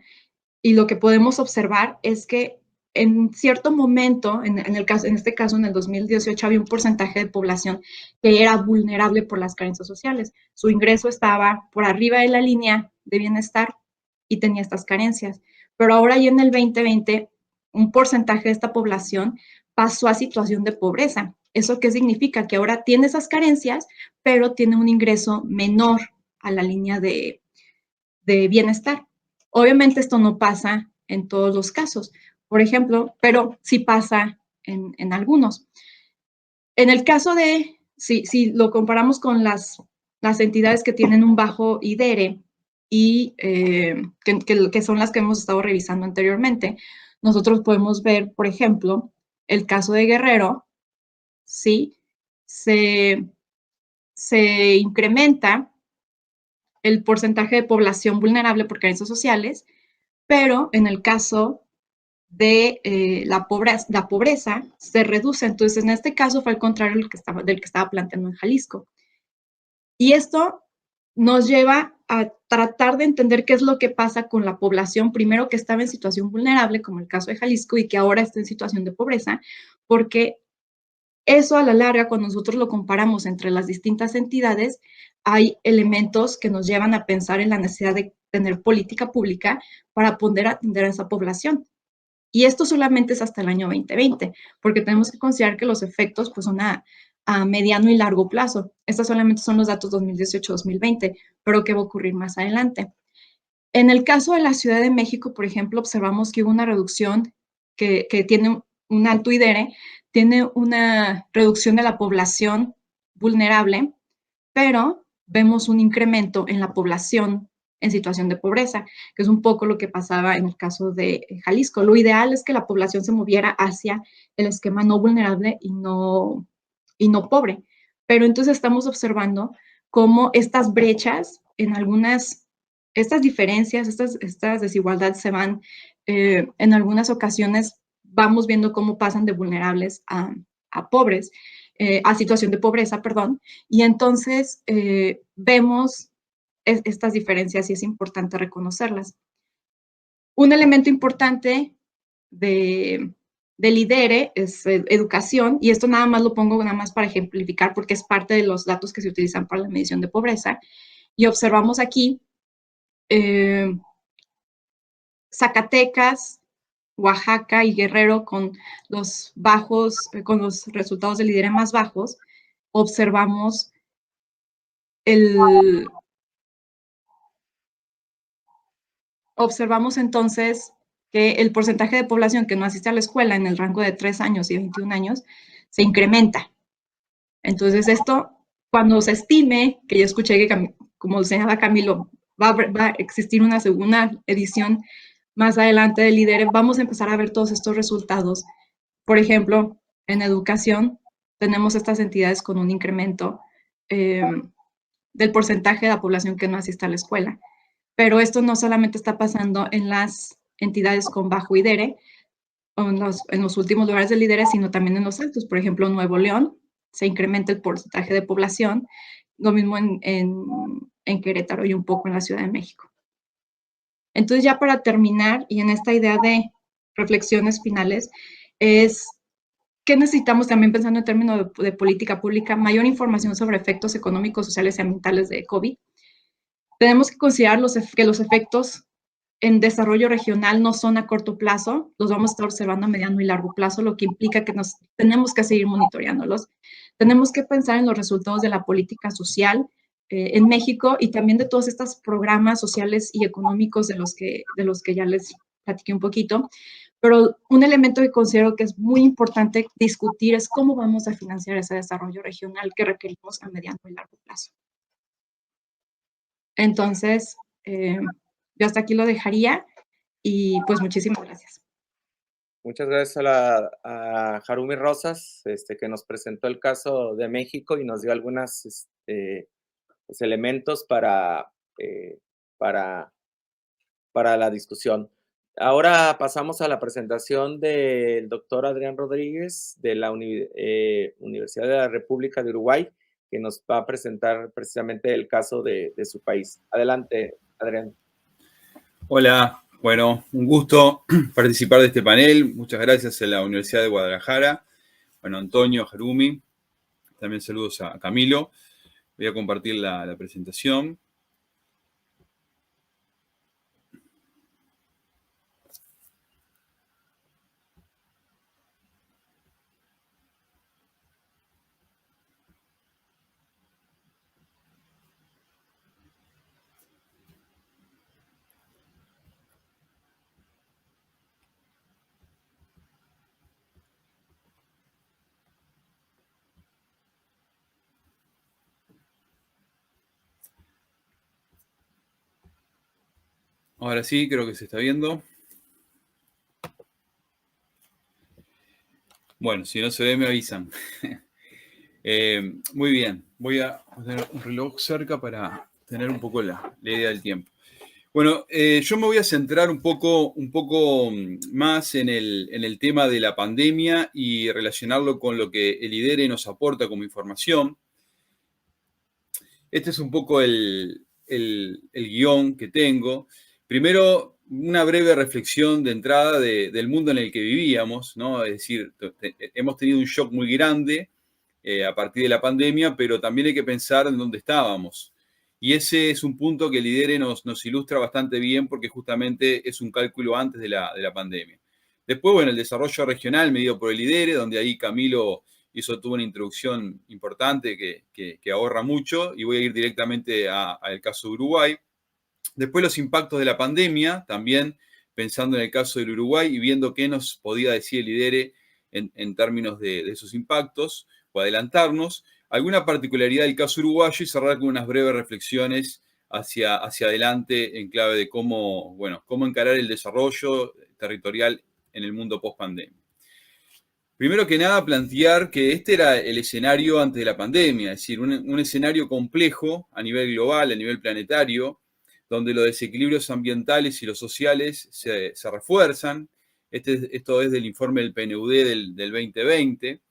y lo que podemos observar es que en cierto momento, en este caso en el 2018, había un porcentaje de población que era vulnerable por las carencias sociales. Su ingreso estaba por arriba de la línea de bienestar y tenía estas carencias. Pero ahora, ya en el 2020, un porcentaje de esta población pasó a situación de pobreza. ¿Eso qué significa? Que ahora tiene esas carencias, pero tiene un ingreso menor a la línea de bienestar. Obviamente esto no pasa en todos los casos, por ejemplo, pero sí pasa en algunos. En el caso de, si lo comparamos con las entidades que tienen un bajo IDR y que son las que hemos estado revisando anteriormente, nosotros podemos ver, por ejemplo, el caso de Guerrero, ¿sí? Se incrementa el porcentaje de población vulnerable por carencias sociales, pero en el caso de la pobreza se reduce. Entonces, en este caso fue al contrario del que estaba planteando en Jalisco. Y esto nos lleva a tratar de entender qué es lo que pasa con la población, primero que estaba en situación vulnerable, como el caso de Jalisco, y que ahora está en situación de pobreza, porque Eso a la larga, cuando nosotros lo comparamos entre las distintas entidades, hay elementos que nos llevan a pensar en la necesidad de tener política pública para poder atender a esa población. Y esto solamente es hasta el año 2020, porque tenemos que considerar que los efectos pues, son a mediano y largo plazo. Estos solamente son los datos 2018-2020, pero ¿qué va a ocurrir más adelante? En el caso de la Ciudad de México, por ejemplo, observamos que hubo una reducción que tiene un alto IDERE, tiene una reducción de la población vulnerable, pero vemos un incremento en la población en situación de pobreza, que es un poco lo que pasaba en el caso de Jalisco. Lo ideal es que la población se moviera hacia el esquema no vulnerable y no pobre, pero entonces estamos observando cómo estas brechas en algunas, estas diferencias, estas desigualdades se van, en algunas ocasiones vamos viendo cómo pasan de vulnerables a pobres, a situación de pobreza, perdón, y entonces vemos estas diferencias y es importante reconocerlas. Un elemento importante del IDERE es educación, y esto nada más lo pongo nada más para ejemplificar porque es parte de los datos que se utilizan para la medición de pobreza, y observamos aquí Zacatecas, Oaxaca y Guerrero con los bajos, con los resultados del IDERE más bajos. Observamos entonces que el porcentaje de población que no asiste a la escuela en el rango de 3 años y 21 años se incrementa. Entonces esto, cuando se estime, que yo escuché que, como señala Camilo, va a existir una segunda edición más adelante del IDERE, vamos a empezar a ver todos estos resultados. Por ejemplo, en educación tenemos estas entidades con un incremento del porcentaje de la población que no asiste a la escuela. Pero esto no solamente está pasando en las entidades con bajo IDERE, o en los últimos lugares del IDERE, sino también en los altos. Por ejemplo, Nuevo León se incrementa el porcentaje de población, lo mismo en Querétaro y un poco en la Ciudad de México. Entonces, ya para terminar, y en esta idea de reflexiones finales, es que necesitamos también pensando en términos de política pública, mayor información sobre efectos económicos, sociales y ambientales de COVID. Tenemos que considerar que los efectos en desarrollo regional no son a corto plazo, los vamos a estar observando a mediano y largo plazo, lo que implica que tenemos que seguir monitoreándolos. Tenemos que pensar en los resultados de la política social en México y también de todos estos programas sociales y económicos de los que ya les platiqué un poquito. Pero un elemento que considero que es muy importante discutir es cómo vamos a financiar ese desarrollo regional que requerimos a mediano y largo plazo. Entonces, yo hasta aquí lo dejaría y pues muchísimas gracias. Muchas gracias a Harumi Rosas, que nos presentó el caso de México y nos dio algunos pues, elementos para la discusión. Ahora pasamos a la presentación del doctor Adrián Rodríguez de la Universidad de la República de Uruguay, que nos va a presentar precisamente el caso de su país. Adelante, Adrián. Hola, bueno, un gusto participar de este panel. Muchas gracias a la Universidad de Guadalajara. Bueno, Antonio, Harumi. También saludos a Camilo. Voy a compartir la presentación. Ahora sí, creo que se está viendo. Bueno, si no se ve, me avisan. Muy bien, voy a poner un reloj cerca para tener un poco la idea del tiempo. Bueno, yo me voy a centrar un poco más en el tema de la pandemia y relacionarlo con lo que el IDERE nos aporta como información. Este es un poco el guión que tengo. Primero, una breve reflexión de entrada del mundo en el que vivíamos, ¿no? Es decir, hemos tenido un shock muy grande a partir de la pandemia, pero también hay que pensar en dónde estábamos. Y ese es un punto que el lidere nos ilustra bastante bien porque justamente es un cálculo antes de la pandemia. Después, bueno, el desarrollo regional medido por el lidere, donde ahí Camilo tuvo una introducción importante que ahorra mucho, y voy a ir directamente al caso de Uruguay. Después los impactos de la pandemia, también pensando en el caso del Uruguay y viendo qué nos podía decir el lidere en términos de esos impactos, o adelantarnos, alguna particularidad del caso uruguayo y cerrar con unas breves reflexiones hacia adelante en clave de cómo encarar el desarrollo territorial en el mundo post-pandemia. Primero que nada, plantear que este era el escenario antes de la pandemia, es decir, un escenario complejo a nivel global, a nivel planetario, donde los desequilibrios ambientales y los sociales se refuerzan. Esto es del informe del PNUD del 2020.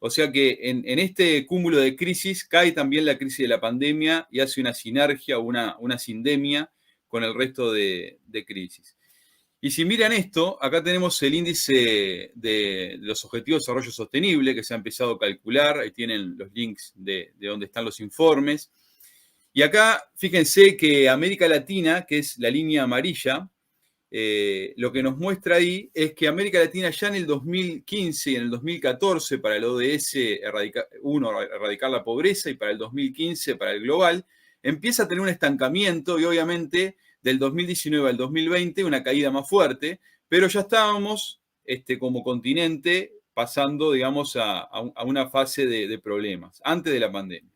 O sea que en este cúmulo de crisis cae también la crisis de la pandemia y hace una sinergia o una sindemia con el resto de crisis. Y si miran esto, acá tenemos el índice de los Objetivos de Desarrollo Sostenible que se ha empezado a calcular. Ahí tienen los links de donde están los informes. Y acá, fíjense que América Latina, que es la línea amarilla, lo que nos muestra ahí es que América Latina ya en el 2015 y en el 2014 para el ODS erradicar la pobreza, y para el 2015 para el global, empieza a tener un estancamiento y obviamente del 2019 al 2020 una caída más fuerte, pero ya estábamos como continente pasando, digamos, a una fase de problemas antes de la pandemia.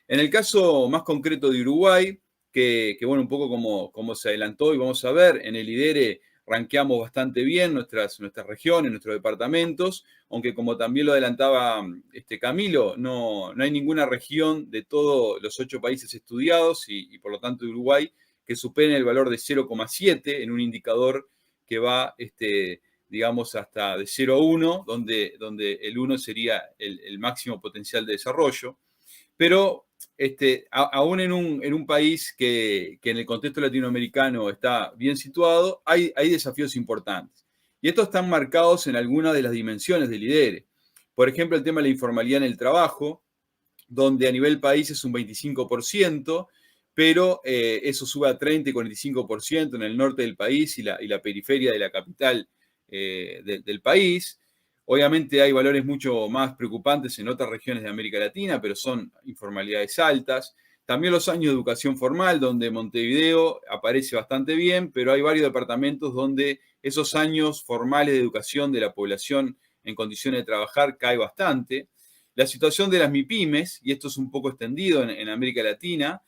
En el caso más concreto de Uruguay, que bueno, un poco como se adelantó y vamos a ver, en el lidere rankeamos bastante bien nuestras regiones, nuestros departamentos, aunque como también lo adelantaba Camilo, no hay ninguna región de todos los 8 países estudiados y por lo tanto de Uruguay que superen el valor de 0,7 en un indicador que va, digamos, hasta de 0 a 1, donde el 1 sería el máximo potencial de desarrollo. Pero aún en un país que en el contexto latinoamericano está bien situado, hay desafíos importantes. Y estos están marcados en algunas de las dimensiones del lidere. Por ejemplo, el tema de la informalidad en el trabajo, donde a nivel país es un 25%, pero eso sube a 30 y 45% en el norte del país y la periferia de la capital del país. Obviamente hay valores mucho más preocupantes en otras regiones de América Latina, pero son informalidades altas. También los años de educación formal, donde Montevideo aparece bastante bien, pero hay varios departamentos donde esos años formales de educación de la población en condiciones de trabajar cae bastante. La situación de las MIPYMES, y esto es un poco extendido en América Latina,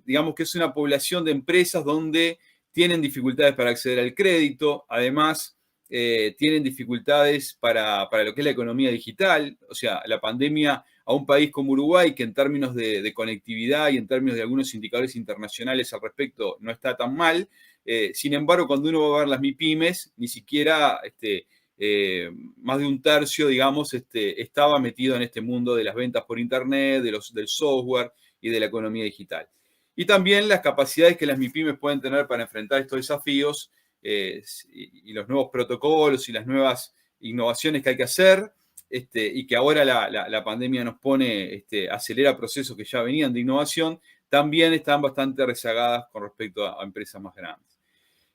digamos que es una población de empresas donde tienen dificultades para acceder al crédito, además tienen dificultades para lo que es la economía digital. O sea, la pandemia a un país como Uruguay, que en términos de conectividad y en términos de algunos indicadores internacionales al respecto no está tan mal. Sin embargo, cuando uno va a ver las MIPYMES, ni siquiera más de un tercio, digamos, estaba metido en este mundo de las ventas por internet, del software y de la economía digital. Y también las capacidades que las MIPYMES pueden tener para enfrentar estos desafíos y los nuevos protocolos y las nuevas innovaciones que hay que hacer, y que ahora la pandemia nos pone, acelera procesos que ya venían de innovación, también están bastante rezagadas con respecto a empresas más grandes.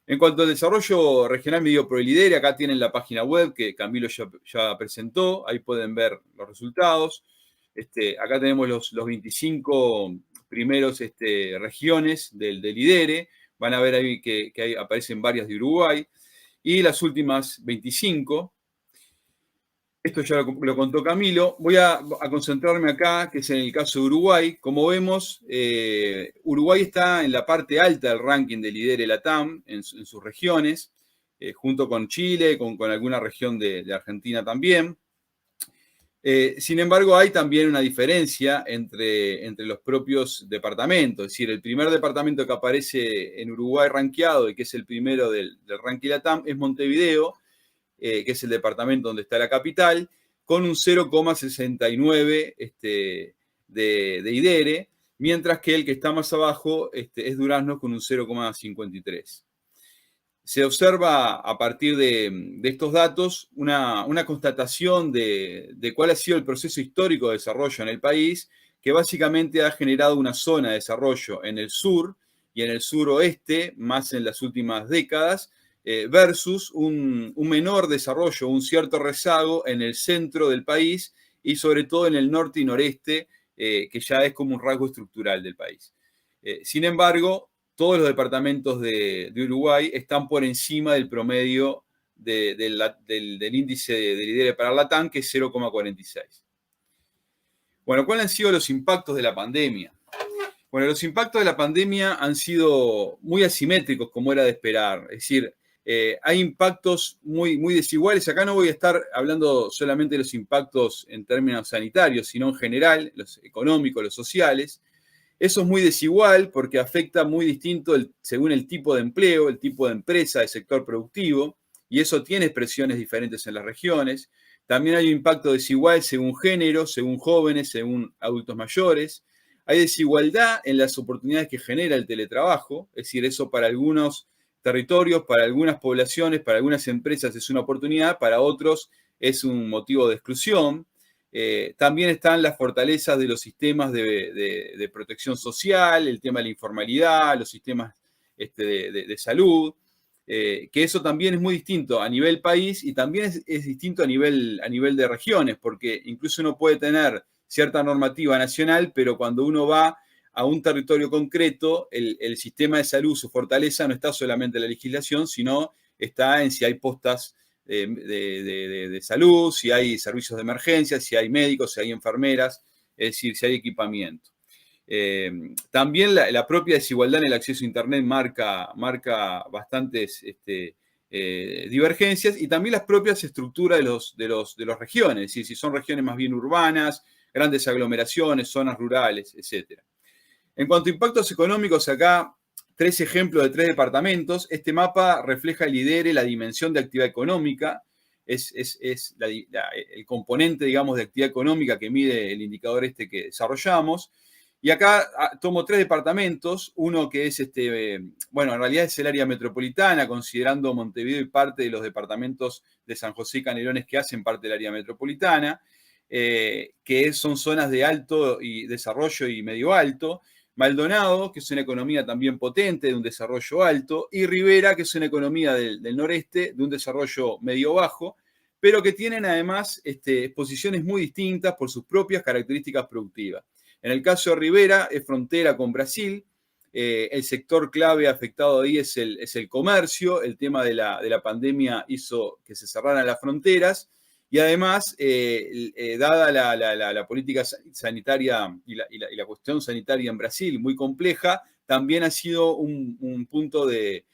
En cuanto al desarrollo regional medido por el lidere, acá tienen la página web que Camilo ya presentó, ahí pueden ver los resultados. Acá tenemos los 25 primeros regiones del lidere. Van a ver ahí que aparecen varias de Uruguay. Y las últimas 25. Esto ya lo contó Camilo. Voy a concentrarme acá, que es en el caso de Uruguay. Como vemos, Uruguay está en la parte alta del ranking del lidere LATAM en sus regiones, junto con Chile, con alguna región de Argentina también. Sin embargo, hay también una diferencia entre los propios departamentos. Es decir, el primer departamento que aparece en Uruguay rankeado y que es el primero del ranking LATAM es Montevideo, que es el departamento donde está la capital, con un 0,69 de lidere, mientras que el que está más abajo es Durazno con un 0,53. se observa a partir de estos datos una constatación de cuál ha sido el proceso histórico de desarrollo en el país, que básicamente ha generado una zona de desarrollo en el sur y en el suroeste, más en las últimas décadas, versus un menor desarrollo, un cierto rezago en el centro del país y sobre todo en el norte y noreste, que ya es como un rasgo estructural del país. Sin embargo, todos los departamentos de Uruguay están por encima del promedio del índice de lidere para Latam, que es 0,46. Bueno, ¿cuáles han sido los impactos de la pandemia? Bueno, los impactos de la pandemia han sido muy asimétricos, como era de esperar. Es decir, hay impactos muy desiguales. Acá no voy a estar hablando solamente de los impactos en términos sanitarios, sino en general, los económicos, los sociales. Eso es muy desigual porque afecta muy distinto según el tipo de empleo, el tipo de empresa, el sector productivo, y eso tiene expresiones diferentes en las regiones. También hay un impacto desigual según género, según jóvenes, según adultos mayores. Hay desigualdad en las oportunidades que genera el teletrabajo, es decir, eso para algunos territorios, para algunas poblaciones, para algunas empresas es una oportunidad, para otros es un motivo de exclusión. También están las fortalezas de los sistemas de protección social, el tema de la informalidad, los sistemas de salud, que eso también es muy distinto a nivel país y también es distinto a nivel de regiones, porque incluso uno puede tener cierta normativa nacional, pero cuando uno va a un territorio concreto, el sistema de salud, su fortaleza no está solamente en la legislación, sino está en si hay postas de salud, si hay servicios de emergencia, si hay médicos, si hay enfermeras, es decir, si hay equipamiento. También la propia desigualdad en el acceso a Internet marca bastantes divergencias y también las propias estructuras de las regiones, es decir, si son regiones más bien urbanas, grandes aglomeraciones, zonas rurales, etc. En cuanto a impactos económicos, acá 3 ejemplos de 3 departamentos. Este mapa refleja el lidere, la dimensión de actividad económica, es el componente, digamos, de actividad económica que mide el indicador que desarrollamos. Y acá tomo 3 departamentos, uno que es, bueno, en realidad es el área metropolitana, considerando Montevideo y parte de los departamentos de San José y Canelones que hacen parte del área metropolitana, que son zonas de alto y desarrollo y medio alto. Maldonado, que es una economía también potente, de un desarrollo alto, y Rivera, que es una economía del noreste, de un desarrollo medio-bajo, pero que tienen además exposiciones muy distintas por sus propias características productivas. En el caso de Rivera, es frontera con Brasil, el sector clave afectado ahí es el comercio, el tema de la pandemia hizo que se cerraran las fronteras, y además, dada la política sanitaria y la cuestión sanitaria en Brasil muy compleja, también ha sido un punto de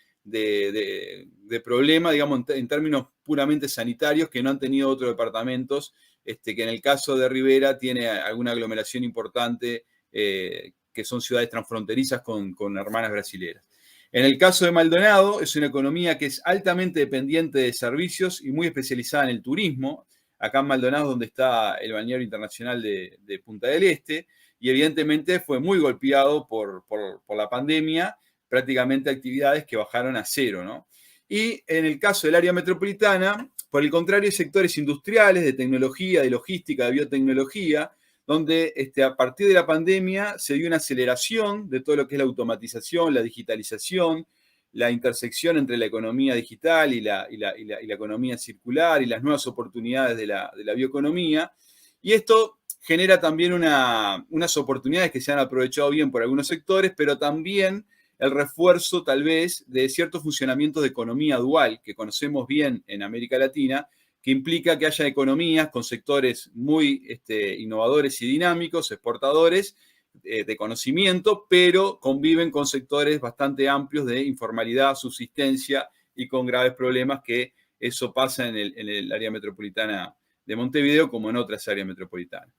problema, digamos, en términos puramente sanitarios, que no han tenido otros departamentos, que en el caso de Rivera tiene alguna aglomeración importante, que son ciudades transfronterizas con hermanas brasileras. En el caso de Maldonado, es una economía que es altamente dependiente de servicios y muy especializada en el turismo. Acá en Maldonado es donde está el balneario internacional de Punta del Este, y evidentemente fue muy golpeado por la pandemia, prácticamente actividades que bajaron a cero, ¿no? Y en el caso del área metropolitana, por el contrario, hay sectores industriales, de tecnología, de logística, de biotecnología, donde a partir de la pandemia se dio una aceleración de todo lo que es la automatización, la digitalización, la intersección entre la economía digital y la economía circular y las nuevas oportunidades de la bioeconomía. Y esto genera también unas oportunidades que se han aprovechado bien por algunos sectores, pero también el refuerzo tal vez de ciertos funcionamientos de economía dual que conocemos bien en América Latina, que implica que haya economías con sectores muy innovadores y dinámicos, exportadores de conocimiento, pero conviven con sectores bastante amplios de informalidad, subsistencia y con graves problemas, que eso pasa en el área metropolitana de Montevideo como en otras áreas metropolitanas.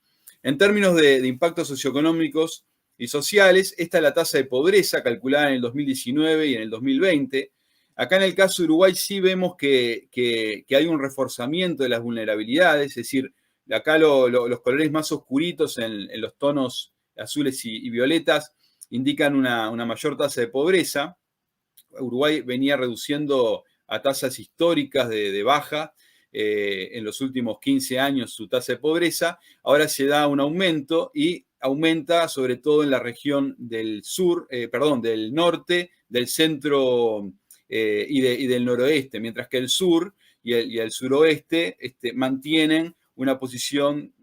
En términos de impactos socioeconómicos y sociales, esta es la tasa de pobreza calculada en el 2019 y en el 2020. Acá en el caso de Uruguay sí vemos que hay un reforzamiento de las vulnerabilidades, es decir, acá los colores más oscuritos en los tonos azules y violetas indican una mayor tasa de pobreza. Uruguay venía reduciendo a tasas históricas de baja en los últimos 15 años su tasa de pobreza. Ahora se da un aumento y aumenta sobre todo en la región del sur, del norte, del centro y del noroeste, mientras que el sur y el suroeste mantienen una posición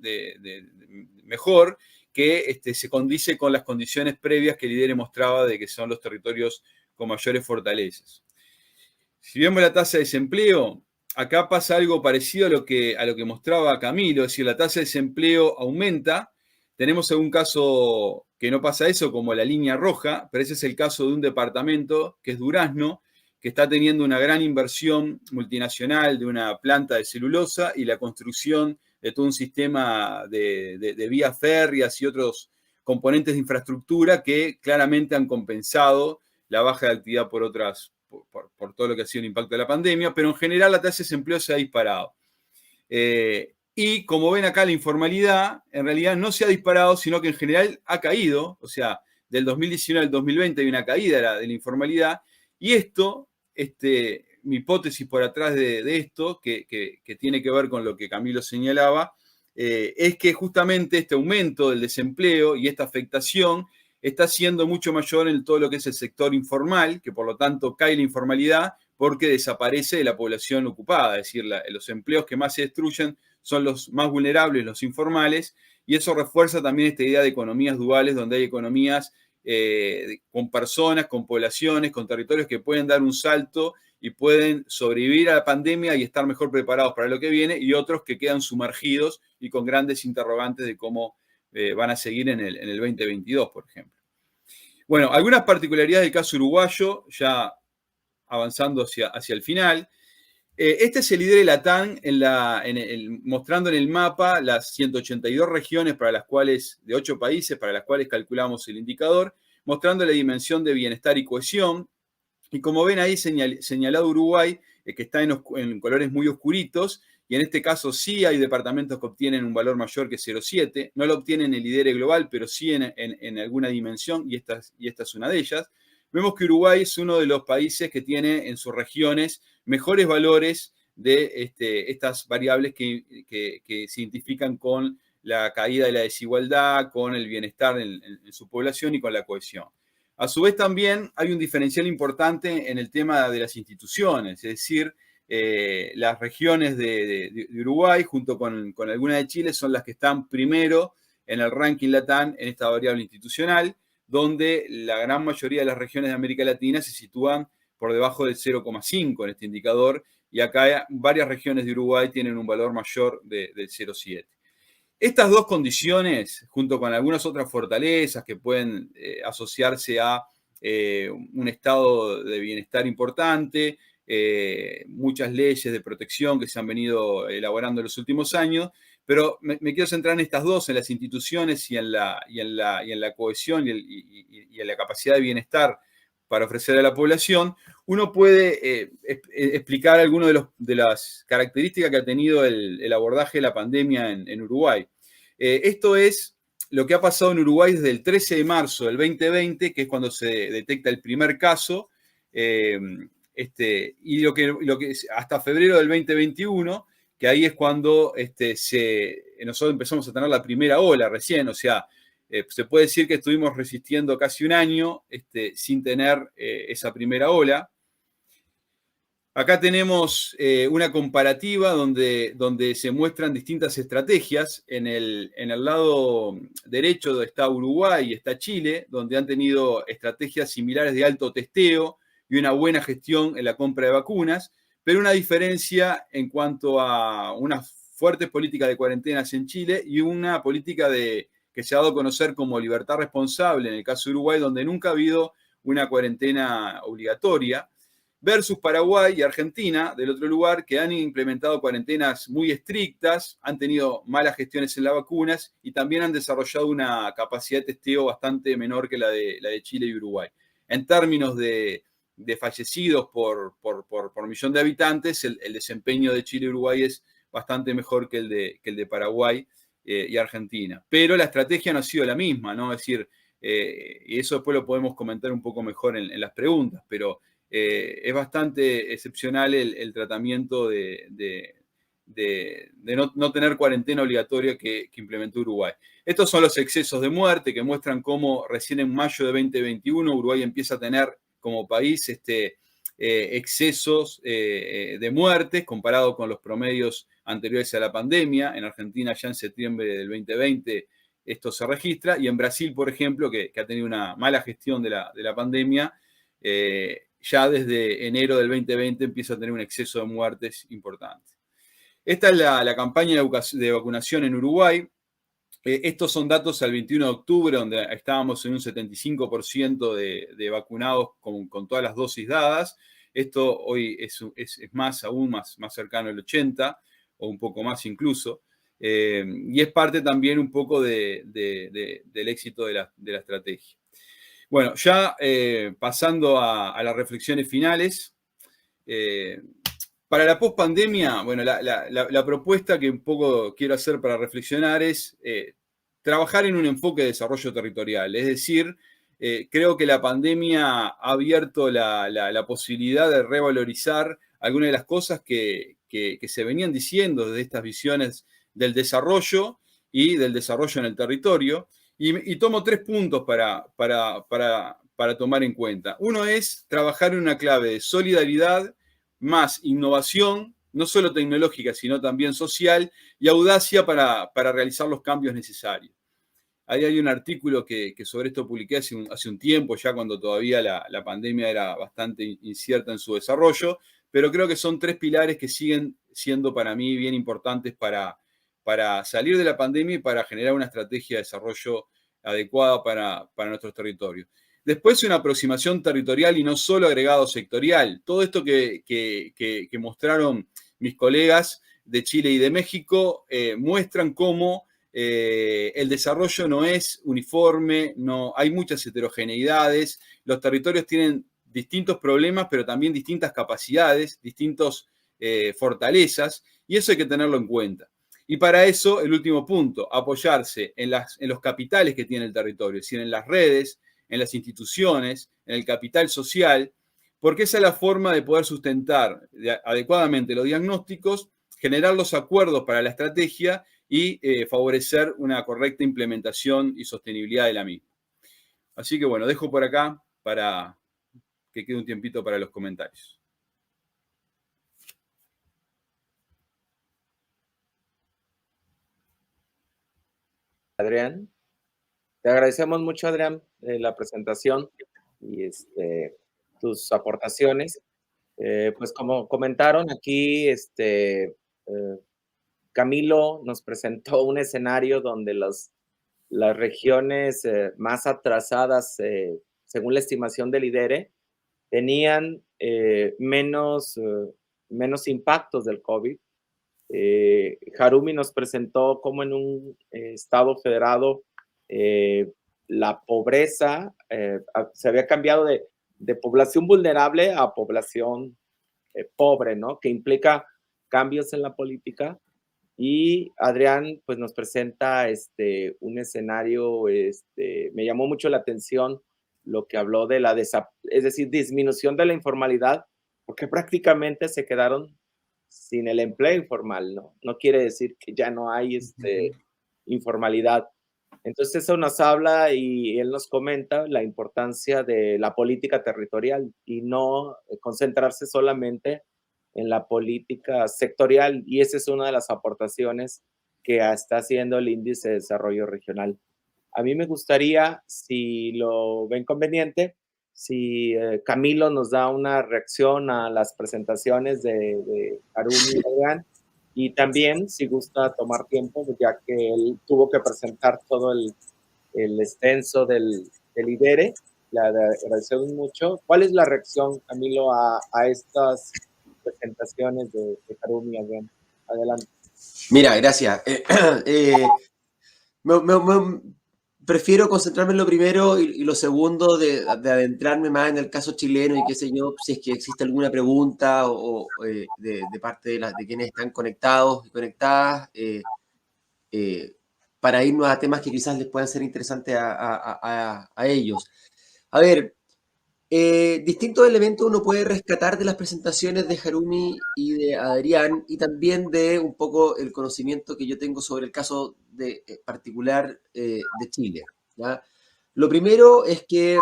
mejor que se condice con las condiciones previas que el lidere mostraba de que son los territorios con mayores fortalezas. Si vemos la tasa de desempleo, acá pasa algo parecido a lo que mostraba Camilo, es decir, la tasa de desempleo aumenta. Tenemos algún caso que no pasa eso, como la línea roja, pero ese es el caso de un departamento que es Durazno, que está teniendo una gran inversión multinacional de una planta de celulosa y la construcción de todo un sistema de vías férreas y otros componentes de infraestructura que claramente han compensado la baja de actividad por todo lo que ha sido el impacto de la pandemia, pero en general la tasa de desempleo se ha disparado. Y como ven acá, la informalidad en realidad no se ha disparado, sino que en general ha caído, o sea, del 2019 al 2020 hay una caída de la informalidad, y esto, mi hipótesis por atrás de esto, que tiene que ver con lo que Camilo señalaba, es que justamente este aumento del desempleo y esta afectación está siendo mucho mayor en todo lo que es el sector informal, que por lo tanto cae la informalidad porque desaparece de la población ocupada, es decir, los empleos que más se destruyen son los más vulnerables, los informales, y eso refuerza también esta idea de economías duales, donde hay economías con personas, con poblaciones, con territorios que pueden dar un salto y pueden sobrevivir a la pandemia y estar mejor preparados para lo que viene, y otros que quedan sumergidos y con grandes interrogantes de cómo van a seguir en el 2022, por ejemplo. Bueno, algunas particularidades del caso uruguayo, ya avanzando hacia el final. Este es el lidere LATAM mostrando en el mapa las 182 regiones de 8 países para las cuales calculamos el indicador, mostrando la dimensión de bienestar y cohesión. Y como ven ahí señalado Uruguay, que está en colores muy oscuritos, y en este caso sí hay departamentos que obtienen un valor mayor que 0,7, no lo obtienen el lidere global, pero sí en alguna dimensión, y esta es una de ellas. Vemos que Uruguay es uno de los países que tiene en sus regiones mejores valores de estas variables que se identifican con la caída de la desigualdad, con el bienestar en su población y con la cohesión. A su vez también hay un diferencial importante en el tema de las instituciones, es decir, las regiones de Uruguay junto con algunas de Chile son las que están primero en el ranking LATAM en esta variable institucional, donde la gran mayoría de las regiones de América Latina se sitúan por debajo del 0,5 en este indicador, y acá varias regiones de Uruguay tienen un valor mayor del 0,7. Estas dos condiciones, junto con algunas otras fortalezas que pueden asociarse a un estado de bienestar importante, muchas leyes de protección que se han venido elaborando en los últimos años, pero me quiero centrar en estas dos, en las instituciones y en la cohesión y en la capacidad de bienestar para ofrecer a la población. Uno puede explicar algunas de las características que ha tenido el abordaje de la pandemia en Uruguay. Esto es lo que ha pasado en Uruguay desde el 13 de marzo del 2020, que es cuando se detecta el primer caso, y lo que hasta febrero del 2021, que ahí es cuando nosotros empezamos a tener la primera ola recién, o sea, se puede decir que estuvimos resistiendo casi un año sin tener esa primera ola. Acá tenemos una comparativa donde se muestran distintas estrategias. En el lado derecho está Uruguay y está Chile, donde han tenido estrategias similares de alto testeo y una buena gestión en la compra de vacunas, pero una diferencia en cuanto a una fuerte política de cuarentenas en Chile y una política que se ha dado a conocer como libertad responsable en el caso de Uruguay, donde nunca ha habido una cuarentena obligatoria, versus Paraguay y Argentina, del otro lugar, que han implementado cuarentenas muy estrictas, han tenido malas gestiones en las vacunas y también han desarrollado una capacidad de testeo bastante menor que la de Chile y Uruguay. En términos de fallecidos por millón de habitantes, el desempeño de Chile y Uruguay es bastante mejor que el de Paraguay y Argentina. Pero la estrategia no ha sido la misma, ¿no? Es decir, y eso después lo podemos comentar un poco mejor en las preguntas, pero es bastante excepcional el tratamiento de no tener cuarentena obligatoria que implementó Uruguay. Estos son los excesos de muerte que muestran cómo recién en mayo de 2021 Uruguay empieza a tener como país excesos de muertes comparado con los promedios anteriores a la pandemia. En Argentina ya en septiembre del 2020 esto se registra, y en Brasil, por ejemplo, que ha tenido una mala gestión de la pandemia, ya desde enero del 2020 empieza a tener un exceso de muertes importante. Esta es la campaña de vacunación en Uruguay. Estos son datos al 21 de octubre, donde estábamos en un 75% de vacunados con todas las dosis dadas. Esto hoy es aún más cercano al 80%, o un poco más incluso. Y es parte también un poco del éxito de la estrategia. Bueno, ya pasando a las reflexiones finales. Para la pospandemia, bueno, la propuesta que un poco quiero hacer para reflexionar es trabajar en un enfoque de desarrollo territorial. Es decir, creo que la pandemia ha abierto la posibilidad de revalorizar algunas de las cosas que se venían diciendo de estas visiones del desarrollo y del desarrollo en el territorio. Y tomo 3 puntos para tomar en cuenta. Uno es trabajar en una clave de solidaridad, más innovación, no solo tecnológica, sino también social, y audacia para realizar los cambios necesarios. Ahí hay un artículo que sobre esto publiqué hace un tiempo, ya cuando todavía la pandemia era bastante incierta en su desarrollo, pero creo que son 3 pilares que siguen siendo para mí bien importantes para salir de la pandemia y para generar una estrategia de desarrollo adecuada para nuestros territorios. Después, una aproximación territorial y no solo agregado sectorial. Todo esto que mostraron mis colegas de Chile y de México muestran cómo el desarrollo no es uniforme, hay muchas heterogeneidades, los territorios tienen distintos problemas, pero también distintas capacidades, distintas fortalezas, y eso hay que tenerlo en cuenta. Y para eso, el último punto, apoyarse en los capitales que tiene el territorio, es decir, en las redes, en las instituciones, en el capital social, porque esa es la forma de poder sustentar adecuadamente los diagnósticos, generar los acuerdos para la estrategia y favorecer una correcta implementación y sostenibilidad de la misma. Así que bueno, dejo por acá para que quede un tiempito para los comentarios. Adrián, te agradecemos mucho, Adrián, la presentación y tus aportaciones. Pues como comentaron aquí, Camilo nos presentó un escenario donde las regiones más atrasadas, según la estimación del IDERE, tenían menos impactos del COVID. Harumi nos presentó cómo en un estado federado la pobreza se había cambiado de población vulnerable a población pobre, ¿no? Que implica cambios en la política. Y Adrián, pues nos presenta un escenario, me llamó mucho la atención lo que habló de es decir, disminución de la informalidad, porque prácticamente se quedaron sin el empleo informal, ¿no? No quiere decir que ya no hay informalidad. Entonces eso nos habla y él nos comenta la importancia de la política territorial y no concentrarse solamente en la política sectorial, y esa es una de las aportaciones que está haciendo el Índice de Desarrollo Regional. A mí me gustaría, si lo ven conveniente, si Camilo nos da una reacción a las presentaciones de Harumi y Adrián, y también si gusta tomar tiempo, ya que él tuvo que presentar todo el extenso del IDERE, le agradecemos mucho. ¿Cuál es la reacción, Camilo, a estas presentaciones de Harumi y Adrián? Adelante. Mira, gracias. Prefiero concentrarme en lo primero y lo segundo de adentrarme más en el caso chileno y qué sé yo, si es que existe alguna pregunta o de parte de quienes están conectados y conectadas, para irnos a temas que quizás les puedan ser interesantes a ellos. A ver, Distintos elementos uno puede rescatar de las presentaciones de Harumi y de Adrián, y también de un poco el conocimiento que yo tengo sobre el caso particular de Chile, ¿ya? Lo primero es que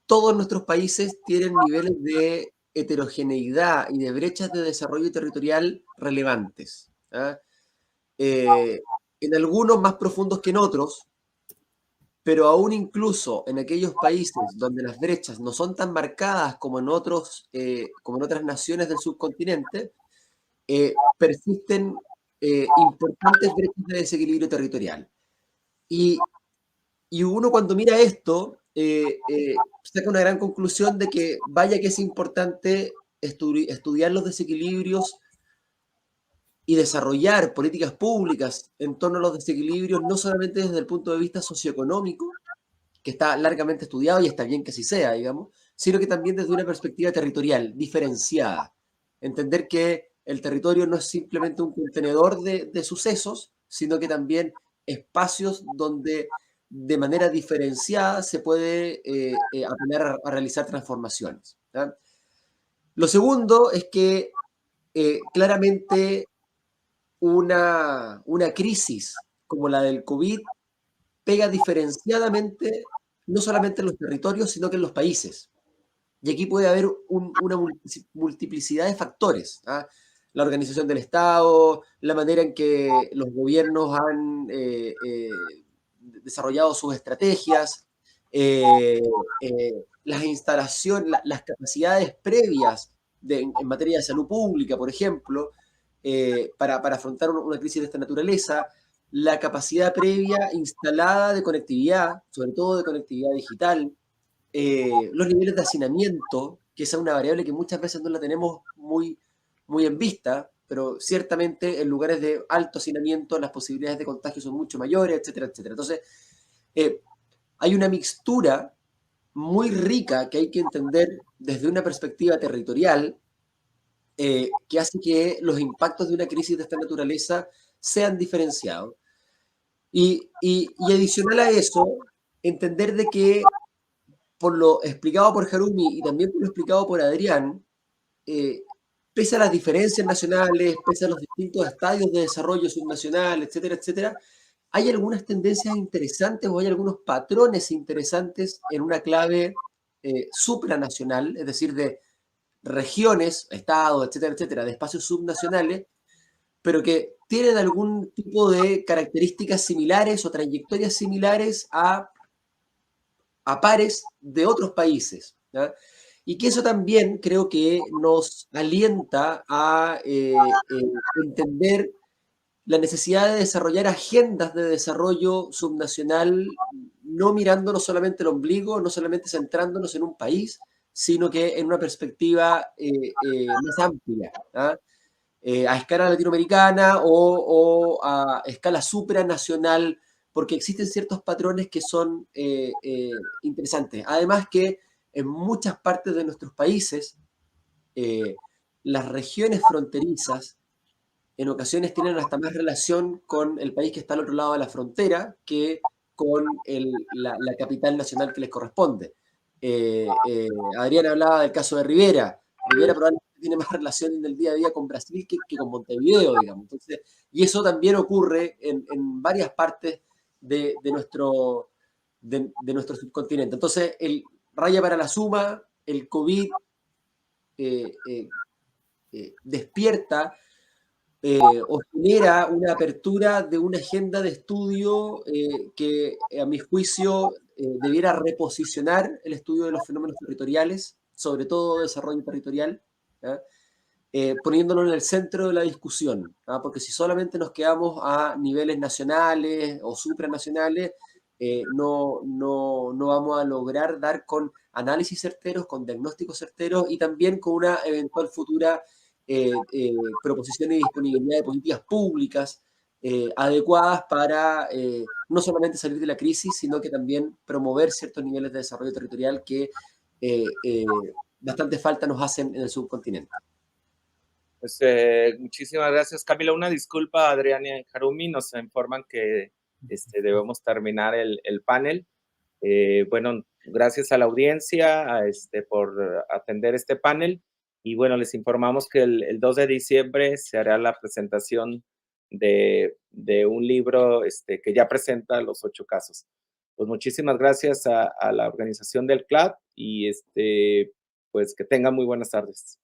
todos nuestros países tienen niveles de heterogeneidad y de brechas de desarrollo territorial relevantes, ¿ya? En algunos más profundos que en otros, pero aún incluso en aquellos países donde las brechas no son tan marcadas como en como en otras naciones del subcontinente, persisten importantes brechas de desequilibrio territorial. Y, y uno cuando mira esto, saca una gran conclusión de que vaya que es importante estudiar los desequilibrios y desarrollar políticas públicas en torno a los desequilibrios, no solamente desde el punto de vista socioeconómico, que está largamente estudiado y está bien que así sea, digamos, sino que también desde una perspectiva territorial, diferenciada. Entender que el territorio no es simplemente un contenedor de sucesos, sino que también espacios donde de manera diferenciada se puede apelar a realizar transformaciones, ¿ya? Lo segundo es que claramente una crisis como la del COVID pega diferenciadamente no solamente en los territorios, sino que en los países. Y aquí puede haber una multiplicidad de factores, ¿ah? La organización del Estado, la manera en que los gobiernos han desarrollado sus estrategias, las instalaciones, las capacidades previas en materia de salud pública, por ejemplo, para afrontar una crisis de esta naturaleza, la capacidad previa instalada de conectividad, sobre todo de conectividad digital, los niveles de hacinamiento, que esa es una variable que muchas veces no la tenemos muy en vista, pero ciertamente en lugares de alto hacinamiento las posibilidades de contagio son mucho mayores, etcétera, etcétera. Entonces, hay una mixtura muy rica que hay que entender desde una perspectiva territorial, que hace que los impactos de una crisis de esta naturaleza sean diferenciados. Y adicional a eso, entender de que, por lo explicado por Harumi y también por lo explicado por Adrián, pese a las diferencias nacionales, pese a los distintos estadios de desarrollo subnacional, etcétera, etcétera, hay algunas tendencias interesantes o hay algunos patrones interesantes en una clave supranacional, es decir, de regiones, estados, etcétera, etcétera, de espacios subnacionales, pero que tienen algún tipo de características similares o trayectorias similares a pares de otros países, ¿ya? Y que eso también creo que nos alienta a entender la necesidad de desarrollar agendas de desarrollo subnacional, no mirándonos solamente el ombligo, no solamente centrándonos en un país, sino que en una perspectiva más amplia, ¿ah? A escala latinoamericana o a escala supranacional, porque existen ciertos patrones que son interesantes. Además que en muchas partes de nuestros países, las regiones fronterizas en ocasiones tienen hasta más relación con el país que está al otro lado de la frontera que con la capital nacional que les corresponde. Adrián hablaba del caso de Rivera. Rivera probablemente tiene más relación en el día a día con Brasil que con Montevideo, digamos. Entonces, y eso también ocurre en varias partes de nuestro subcontinente. Entonces, raya para la suma, el COVID despierta o genera una apertura de una agenda de estudio que, a mi juicio, debiera reposicionar el estudio de los fenómenos territoriales, sobre todo desarrollo territorial, ¿ya? Poniéndolo en el centro de la discusión, ¿ya? Porque si solamente nos quedamos a niveles nacionales o supranacionales, no vamos a lograr dar con análisis certeros, con diagnósticos certeros y también con una eventual futura proposición y disponibilidad de políticas públicas adecuadas para no solamente salir de la crisis, sino que también promover ciertos niveles de desarrollo territorial que bastante falta nos hacen en el subcontinente. Pues muchísimas gracias, Camila. Una disculpa, Adrián y Harumi, nos informan que debemos terminar el panel. Bueno, gracias a la audiencia por atender este panel. Y bueno, les informamos que el 2 de diciembre se hará la presentación de un libro que ya presenta los 8 casos. Pues muchísimas gracias a la organización del CLAD y pues que tengan muy buenas tardes.